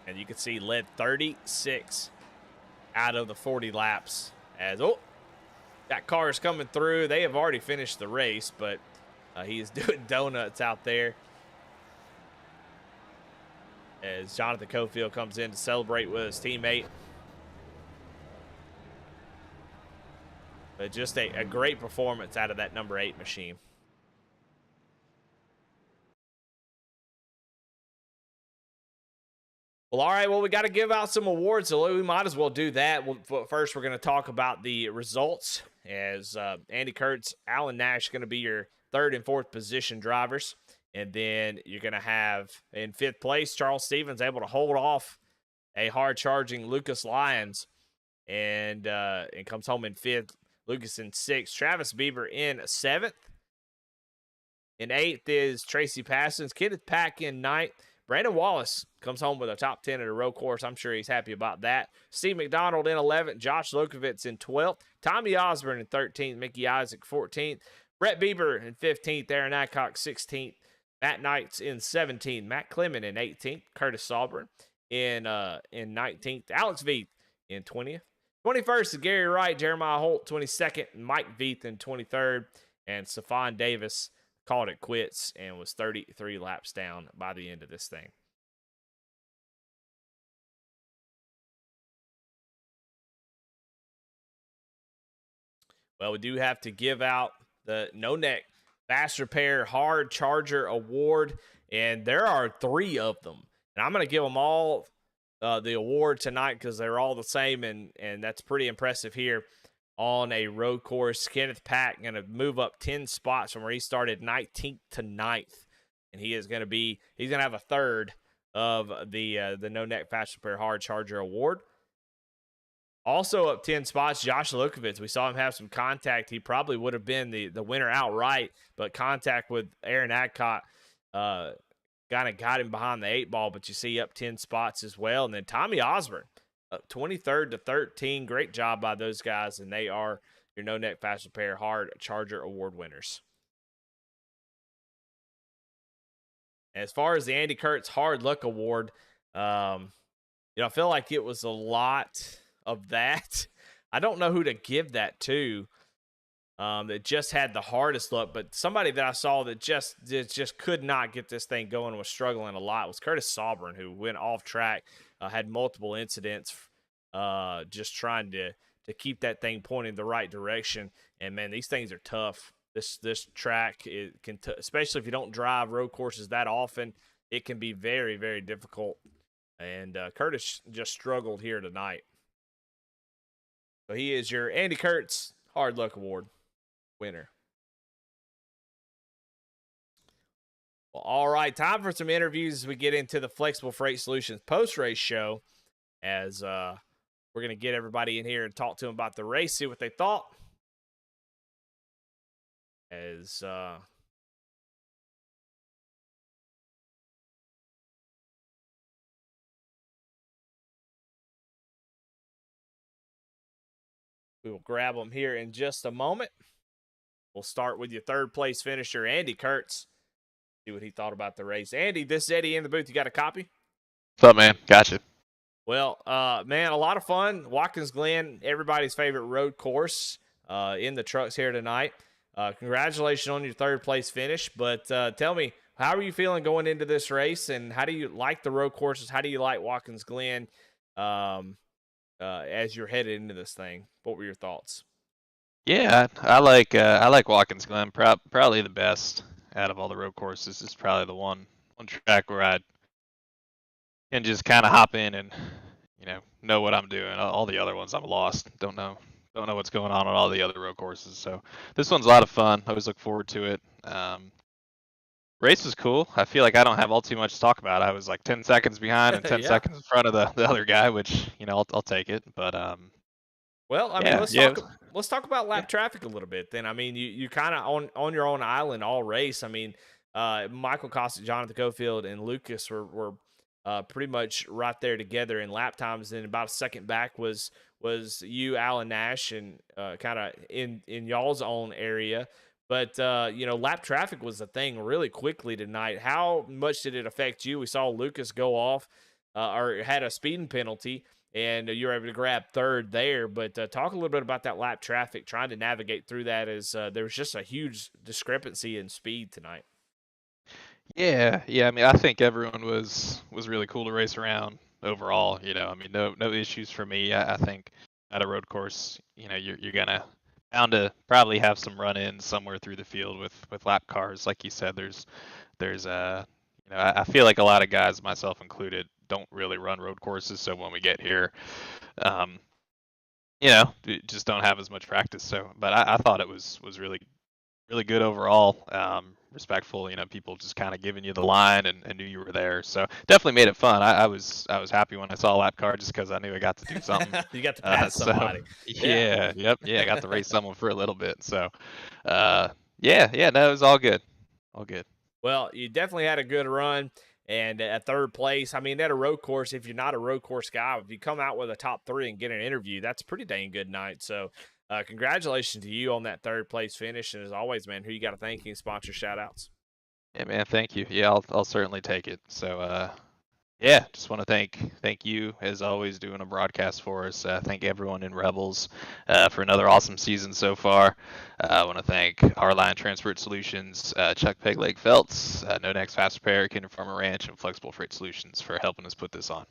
And you can see led 36 out of the 40 laps. As, oh, that car is coming through. They have already finished the race, but he is doing donuts out there. as Jonathan Cofield comes in to celebrate with his teammate. But just a great performance out of that number 8 machine. Well, all right. Well, we got to give out some awards, so we might as well do that. First, we're going to talk about the results as Andy Kurtz, Alan Nash going to be your third and fourth position drivers. And then you're going to have in fifth place, Charles Stevens able to hold off a hard-charging Lucas Lyons and comes home in fifth. Lucas in sixth. Travis Bieber in seventh. In eighth is Tracy Passons. Kenneth Pack in ninth. Brandon Wallace comes home with a top 10 at a road course. I'm sure he's happy about that. Steve McDonald in 11th. Josh Lukovitz in 12th. Tommy Osborne in 13th. Mickey Isaac 14th. Brett Bieber in 15th. Aaron Adcock 16th. Matt Knights in 17th. Matt Clement in 18th. Curtis Sauber in 19th. Alex Veith in 20th. 21st is Gary Wright. Jeremiah Holt 22nd. Mike Veith in 23rd. And Stephon Davis called it quits and was 33 laps down by the end of this thing. Well, we do have to give out the No Neck Fast Repair Hard Charger Award, and there are 3 of them. And I'm going to give them all the award tonight because they're all the same, and that's pretty impressive here on a road course. Kenneth Pack going to move up 10 spots from where he started 19th to 9th. And he's going to have a third of the No Neck Fast Repair Hard Charger Award. Also up 10 spots, Josh Lukovitz. We saw him have some contact. He probably would have been the winner outright, but contact with Aaron Adcock kind of got him behind the 8 ball, but you see up 10 spots as well. And then Tommy Osborne, 23rd to 13. Great job by those guys, and they are your No Neck Fast Repair Hard Charger Award winners. As far as the Andy Kurtz Hard Luck Award, I feel like it was a lot of that. I don't know who to give that to. That just had the hardest luck, but somebody that I saw that just could not get this thing going and was struggling a lot was Curtis Sauber, who went off track, had multiple incidents, just trying to keep that thing pointing the right direction. And man, these things are tough. This track especially if you don't drive road courses that often, it can be very, very difficult. And Curtis just struggled here tonight. So he is your Andy Kurtz Hard Luck Award winner. Well, all right, time for some interviews as we get into the Flexible Freight Solutions post-race show, as we're going to get everybody in here and talk to them about the race, see what they thought. As we will grab them here in just a moment. We'll start with your third place finisher, Andy Kurtz. See what he thought about the race. Andy, this is Eddie in the booth. You got a copy? What's up, man? Gotcha. Well, man, a lot of fun. Watkins Glen, everybody's favorite road course in the trucks here tonight. Congratulations on your third place finish. But tell me, how are you feeling going into this race, and how do you like the road courses? How do you like Watkins Glen as you're headed into this thing? What were your thoughts? Yeah, I like Watkins Glen. Probably the best out of all the road courses. It's probably the one track where I can just kind of hop in and know what I'm doing. All the other ones I'm lost. Don't know what's going on all the other road courses. So this one's a lot of fun. I always look forward to it. Race was cool. I feel like I don't have all too much to talk about. I was like 10 seconds behind and 10 Yeah. seconds in front of the other guy, which I'll take it. But well, I mean, let's talk about lap traffic a little bit. Then, I mean, you kind of on your own island all race. I mean, Michael Costa, Jonathan Cofield, and Lucas were pretty much right there together in lap times. And about a second back was you, Alan Nash, and kind of in y'all's own area. But lap traffic was a thing really quickly tonight. How much did it affect you? We saw Lucas go off or had a speeding penalty, and you were able to grab third there. But talk a little bit about that lap traffic, trying to navigate through that, as there was just a huge discrepancy in speed tonight. Yeah, yeah. I mean, I think everyone was really cool to race around overall. I mean, no issues for me. I think at a road course, you're gonna bound to probably have some run-ins somewhere through the field with lap cars. Like you said, there's I feel like a lot of guys, myself included, don't really run road courses. So when we get here, um, just don't have as much practice. So, but I thought it was really good overall. Respectful, people just kind of giving you the line and knew you were there. So definitely made it fun. I was happy when I saw a lap car just because I knew I got to do something. You got to pass So somebody. Yeah. yeah, yep, yeah, I got to race someone for a little bit. So yeah, no, it was all good, all good. Well, you definitely had a good run. And at third place, I mean, at a road course, if you're not a road course guy, if you come out with a top 3 and get an interview, that's a pretty dang good night. So, congratulations to you on that third place finish. And as always, man, who you got to thank and sponsor shout outs? Yeah, man, thank you. Yeah, I'll certainly take it. So yeah, just want to thank you as always doing a broadcast for us. Thank everyone in Rebels for another awesome season so far. I want to thank Hardline Transport Solutions, Chuck Pegleg Felts, No Next Fast Repair, Kinder Farmer Ranch, and Flexible Freight Solutions for helping us put this on.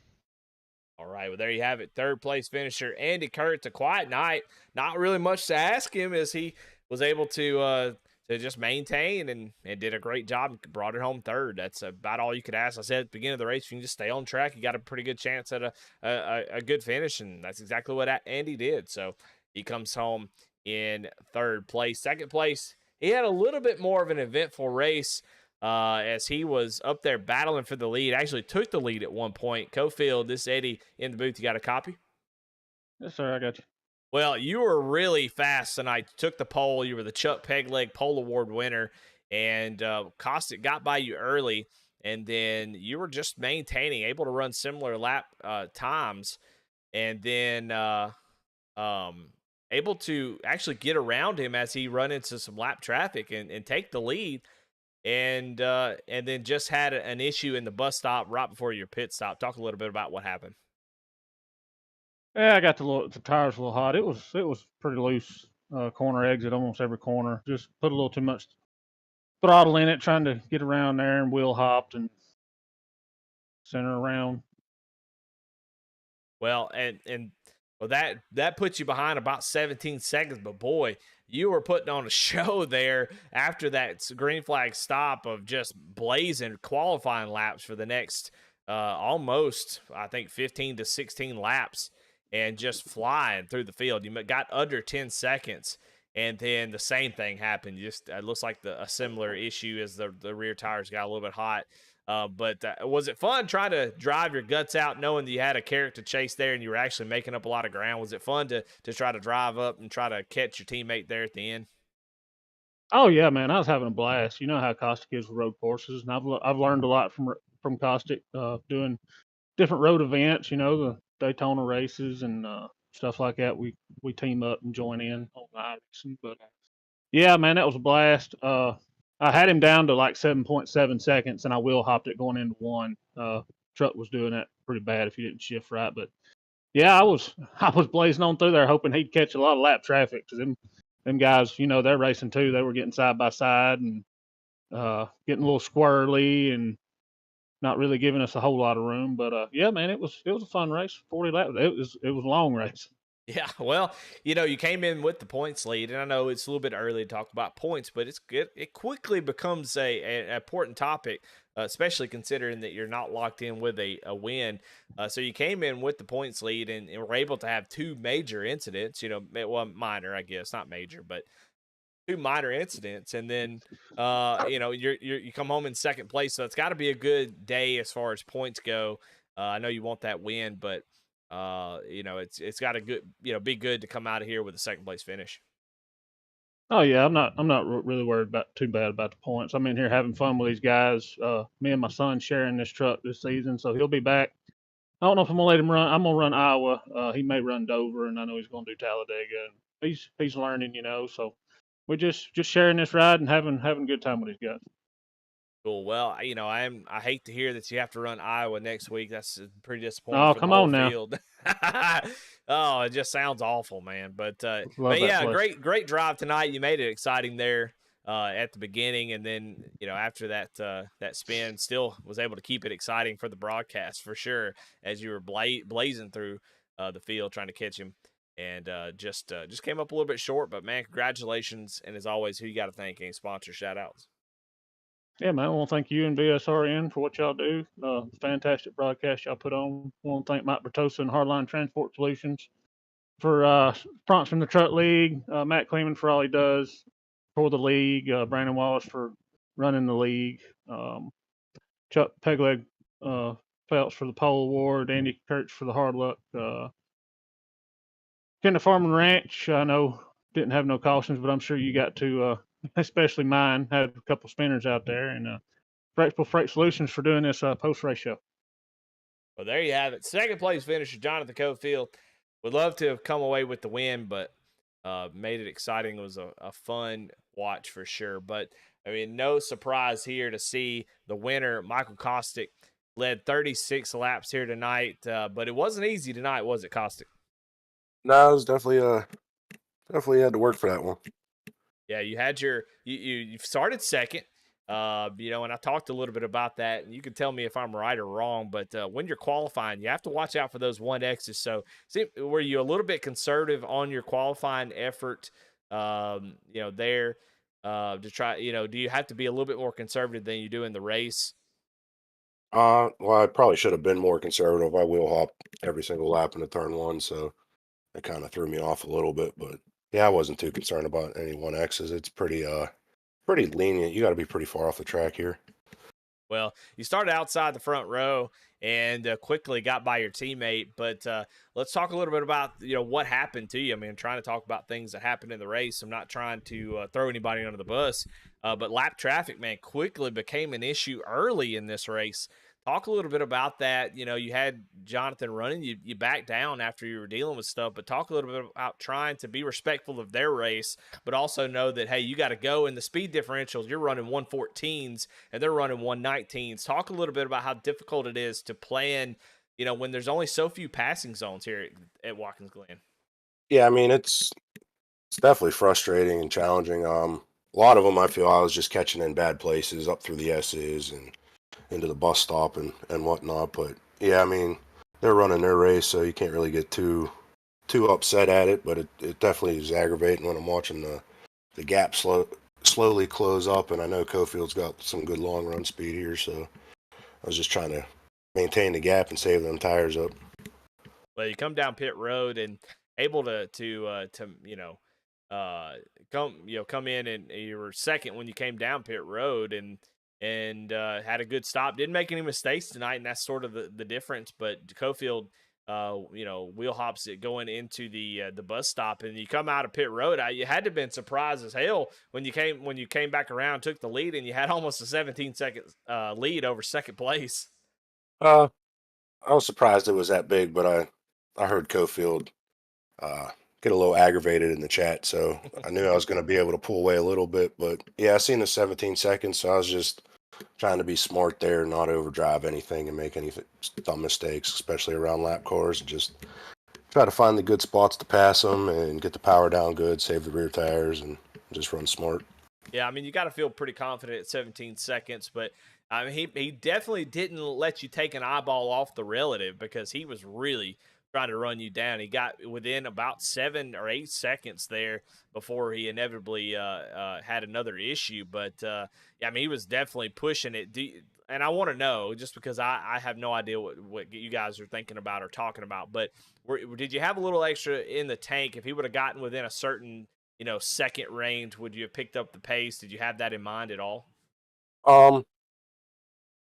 All right, well, there you have it. Third place finisher, Andy Kurtz. A quiet night. Not really much to ask him as he was able to just maintain and did a great job and brought it home third. That's about all you could ask. I said at the beginning of the race, if you can just stay on track, you got a pretty good chance at a good finish, and that's exactly what Andy did. So he comes home in third place. Second place, he had a little bit more of an eventful race as he was up there battling for the lead. Actually took the lead at one point. Cofield, this Eddie in the booth, you got a copy? Yes, sir. I got you. Well, you were really fast tonight. Took the pole. You were the Chuck Pegleg Pole Award winner, and Costic got by you early, and then you were just maintaining, able to run similar lap times, and then able to actually get around him as he run into some lap traffic and take the lead. And then just had an issue in the bus stop right before your pit stop. Talk a little bit about what happened. Yeah, I got the tires a little hot. It was pretty loose. Corner exit almost every corner. Just put a little too much throttle in it, trying to get around there, and wheel hopped and center around. Well, and well, that puts you behind about 17 seconds, but boy, you were putting on a show there after that green flag stop of just blazing qualifying laps for the next almost, I think, 15 to 16 laps and just flying through the field. You got under 10 seconds. And then the same thing happened. Just it looks like a similar issue as the rear tires got a little bit hot. But was it fun trying to drive your guts out, knowing that you had a character chase there and you were actually making up a lot of ground? Was it fun to try to drive up and try to catch your teammate there at the end? Oh yeah, man, I was having a blast. You know how Caustic is with road courses, and I've learned a lot from Caustic doing different road events. You know, the Daytona races and stuff like that. We team up and join in on the racing. But yeah, man, that was a blast. I had him down to like 7.7 seconds, and I wheel hopped it going into one. Truck was doing that pretty bad if you didn't shift right. But yeah, I was blazing on through there, hoping he'd catch a lot of lap traffic because them guys, they're racing too. They were getting side by side and getting a little squirrely and not really giving us a whole lot of room. But yeah, man, it was a fun race. 40 laps. It was a long race. Yeah, well, you came in with the points lead, and I know it's a little bit early to talk about points, but it's good. It quickly becomes an important topic, especially considering that you're not locked in with a win. So you came in with the points lead and were able to have two major incidents. Well, minor, I guess, not major, but two minor incidents, and then you come home in second place. So it's got to be a good day as far as points go. I know you want that win, but it's got to be good to come out of here with a second place finish. Oh yeah, I'm not really worried about too bad about the points. I'm in here having fun with these guys. Me and my son sharing this truck this season, so he'll be back. I don't know if I'm gonna let him run. I'm gonna run Iowa. He may run Dover, and I know he's gonna do Talladega. And he's learning, So we're just sharing this ride and having a good time with these guys. Cool. Well, I hate to hear that you have to run Iowa next week. That's pretty disappointing Oh, for the come whole on now. field. Oh, it just sounds awful, man. But Love that yeah, place. great drive tonight. You made it exciting there. at the beginning, and then after that that spin, still was able to keep it exciting for the broadcast for sure as you were blazing through the field trying to catch him, and just came up a little bit short. But man, congratulations! And as always, who you got to thank? Any sponsor shout outs? Yeah, man, I want to thank you and BSRN for what y'all do. Fantastic broadcast y'all put on. I want to thank Mike Bertosa and Hardline Transport Solutions for sponsoring the Truck League. Matt Kleeman for all he does for the league. Brandon Wallace for running the league. Chuck Pegleg Phelps for the pole award. Andy Kurtz for the hard luck. Kinder Farm and Ranch, I know didn't have no cautions, but I'm sure you got to, especially mine, had a couple spinners out there. And Frexport Freight Solutions for doing this post-race show. Well, there you have it. Second place finisher, Jonathan Cofield. Would love to have come away with the win, but made it exciting. It was a fun watch for sure. But, I mean, no surprise here to see the winner, Michael Kostick, led 36 laps here tonight. But it wasn't easy tonight, was it, Kostick? No, it was definitely had to work for that one. Yeah, you had you started second. And I talked a little bit about that, and you can tell me if I'm right or wrong, but when you're qualifying, you have to watch out for those 1Xs. So, were you a little bit conservative on your qualifying effort, there to try, do you have to be a little bit more conservative than you do in the race? Well, I probably should have been more conservative. I wheel hop every single lap into turn one, so it kind of threw me off a little bit. But yeah, I wasn't too concerned about any 1Xs. It's pretty lenient. You got to be pretty far off the track here. Well, you started outside the front row and quickly got by your teammate. But let's talk a little bit about what happened to you. I mean, I'm trying to talk about things that happened in the race. I'm not trying to throw anybody under the bus. But lap traffic, man, quickly became an issue early in this race. Talk a little bit about that. You had Jonathan running. You backed down after you were dealing with stuff, but talk a little bit about trying to be respectful of their race, but also know that, hey, you got to go in the speed differentials. You're running 114s and they're running 119s. Talk a little bit about how difficult it is to plan, when there's only so few passing zones here at Watkins Glen. Yeah, I mean, it's definitely frustrating and challenging. A lot of them, I feel I was just catching in bad places up through the S's and into the bus stop and whatnot. But yeah, I mean, they're running their race, so you can't really get too upset at it. But it definitely is aggravating when I'm watching the gap slowly close up. And I know Cofield's got some good long run speed here, so I was just trying to maintain the gap and save them tires up. Well, you come down pit road and able to come in, and you were second when you came down pit road and had a good stop. Didn't make any mistakes tonight, and that's sort of the difference. But Cofield, wheel hops it going into the bus stop, and you come out of pit road. You had to have been surprised as hell when you came back around, took the lead, and you had almost a 17-second lead over second place. I was surprised it was that big, but I heard Cofield get a little aggravated in the chat, so I knew I was going to be able to pull away a little bit. But yeah, I seen the 17 seconds, so I was just trying to be smart there, not overdrive anything and make any dumb mistakes, especially around lap cars, and just try to find the good spots to pass them and get the power down good, save the rear tires, and just run smart. Yeah, I mean, you got to feel pretty confident at 17 seconds, but I mean, he definitely didn't let you take an eyeball off the relative, because he was really trying to run you down. He got within about 7 or 8 seconds there before he inevitably had another issue. But yeah, I mean, he was definitely pushing it. And I want to know, just because I have no idea what you guys are thinking about or talking about, but did you have a little extra in the tank? If he would have gotten within a certain second range, would you have picked up the pace? Did you have that in mind at all?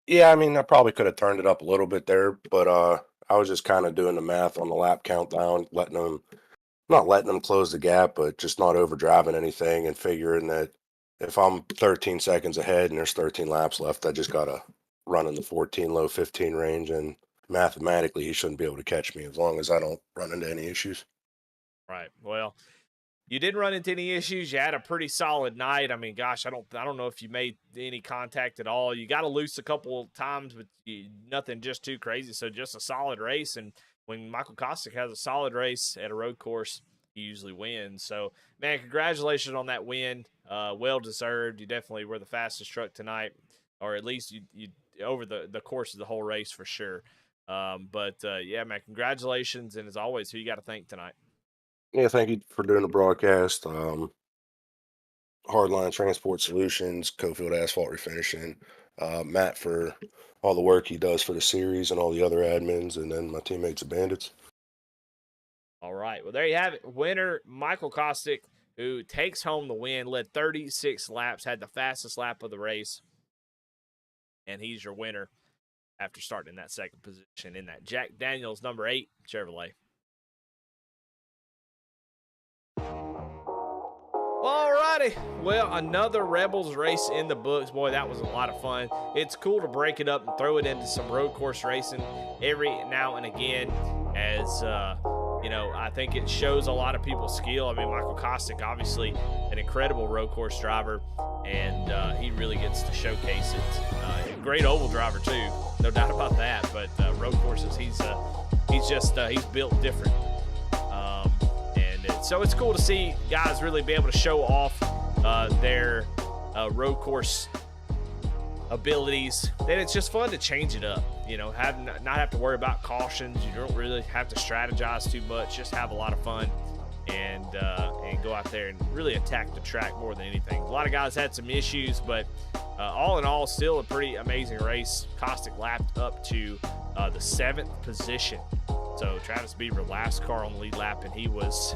Yeah, I mean, I probably could have turned it up a little bit there, but I was just kind of doing the math on the lap countdown, not letting them close the gap, but just not overdriving anything, and figuring that if I'm 13 seconds ahead and there's 13 laps left, I just gotta run in the 14, low 15 range, and mathematically he shouldn't be able to catch me as long as I don't run into any issues. Right. Well, you didn't run into any issues. You had a pretty solid night. I mean, gosh, I don't know if you made any contact at all. You got to loose a couple of times, but nothing just too crazy. So just a solid race. And when Michael Kostick has a solid race at a road course, he usually wins. So, man, congratulations on that win. Well deserved. You definitely were the fastest truck tonight, or at least you over the course of the whole race for sure. Yeah, man, congratulations. And as always, who you got to thank tonight? Yeah, thank you for doing the broadcast. Hardline Transport Solutions, Cofield Asphalt Refinishing, Matt for all the work he does for the series and all the other admins, and then my teammates at Bandits. All right. Well, there you have it. Winner, Michael Kostick, who takes home the win, led 36 laps, had the fastest lap of the race. And he's your winner after starting in that second position in that Jack Daniels number 8 Chevrolet. All righty. Well, another Rebels race in the books. Boy, that was a lot of fun. It's cool to break it up and throw it into some road course racing every now and again as, I think it shows a lot of people's skill. I mean, Michael Kostick, obviously an incredible road course driver, and he really gets to showcase it. Great oval driver, too. No doubt about that. But road courses, he's built different. So it's cool to see guys really be able to show off their road course abilities. Then it's just fun to change it up, not have to worry about cautions. You don't really have to strategize too much. Just have a lot of fun and go out there and really attack the track more than anything. A lot of guys had some issues, but all in all, still a pretty amazing race. Kostick lapped up to the 7th position. So Travis Beaver, last car on the lead lap, and he was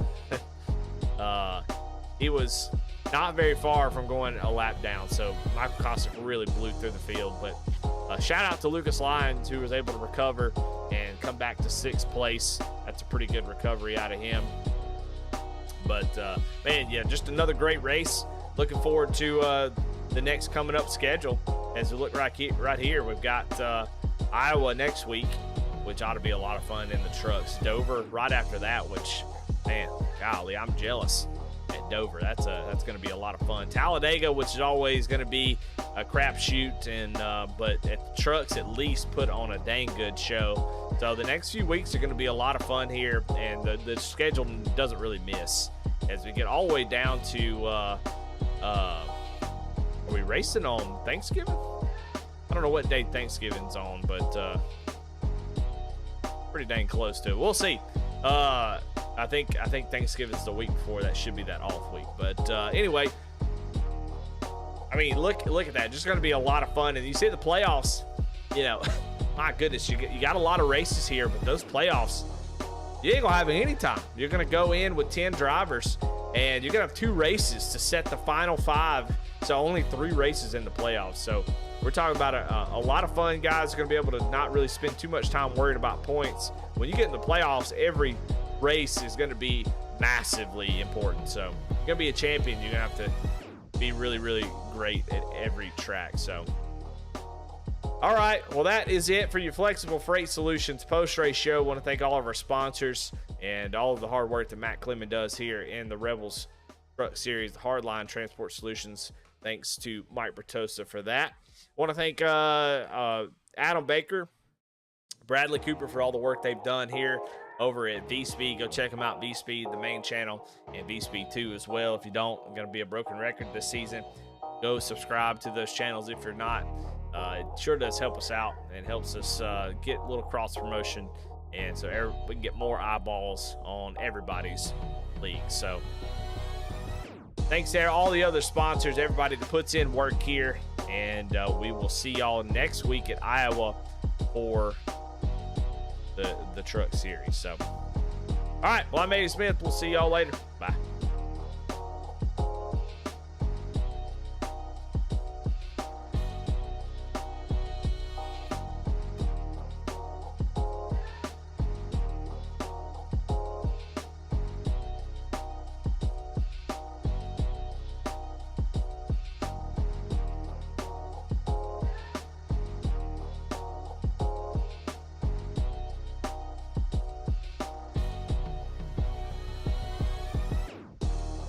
not very far from going a lap down. So Michael Kostick really blew through the field. But shout out to Lucas Lyons, who was able to recover and come back to 6th place. That's a pretty good recovery out of him. But man, yeah, just another great race. Looking forward to the next coming up schedule. As we look right here, we've got Iowa next week, which ought to be a lot of fun in the trucks. Dover right after that, which, man, golly, I'm jealous at Dover. That's going to be a lot of fun. Talladega, which is always going to be a crapshoot, but at the trucks at least put on a dang good show. So the next few weeks are going to be a lot of fun here, and the schedule doesn't really miss as we get all the way down to. Are we racing on Thanksgiving? I don't know what day Thanksgiving's on, but. Pretty dang close to it. We'll see. I think Thanksgiving's the week before. That should be that off week. But anyway, I mean, look at that. Just going to be a lot of fun. And you see the playoffs. My goodness, you got a lot of races here, but those playoffs, you ain't gonna have any time. You're gonna go in with 10 drivers, and you're gonna have 2 races to set the final 5. So only 3 races in the playoffs. So we're talking about a lot of fun. Guys are going to be able to not really spend too much time worried about points. When you get in the playoffs, every race is going to be massively important. So you're going to be a champion. You're going to have to be really, really great at every track. So, all right. Well, that is it for your Flexible Freight Solutions post-race show. I want to thank all of our sponsors and all of the hard work that Matt Clemon does here in the Rebels Truck Series, the Hardline Transport Solutions. Thanks to Mike Bertosa for that. I want to thank Adam Baker, Bradley Cooper for all the work they've done here over at V-Speed. Go check them out, V-Speed, the main channel, and V-Speed 2 as well. If you don't, I'm going to be a broken record this season. Go subscribe to those channels if you're not. It sure does help us out and helps us get a little cross-promotion, and so we can get more eyeballs on everybody's league. So thanks to all the other sponsors, everybody that puts in work here. And we will see y'all next week at Iowa for the truck series. So, all right. Well, I'm Eddie Smith. We'll see y'all later. Bye.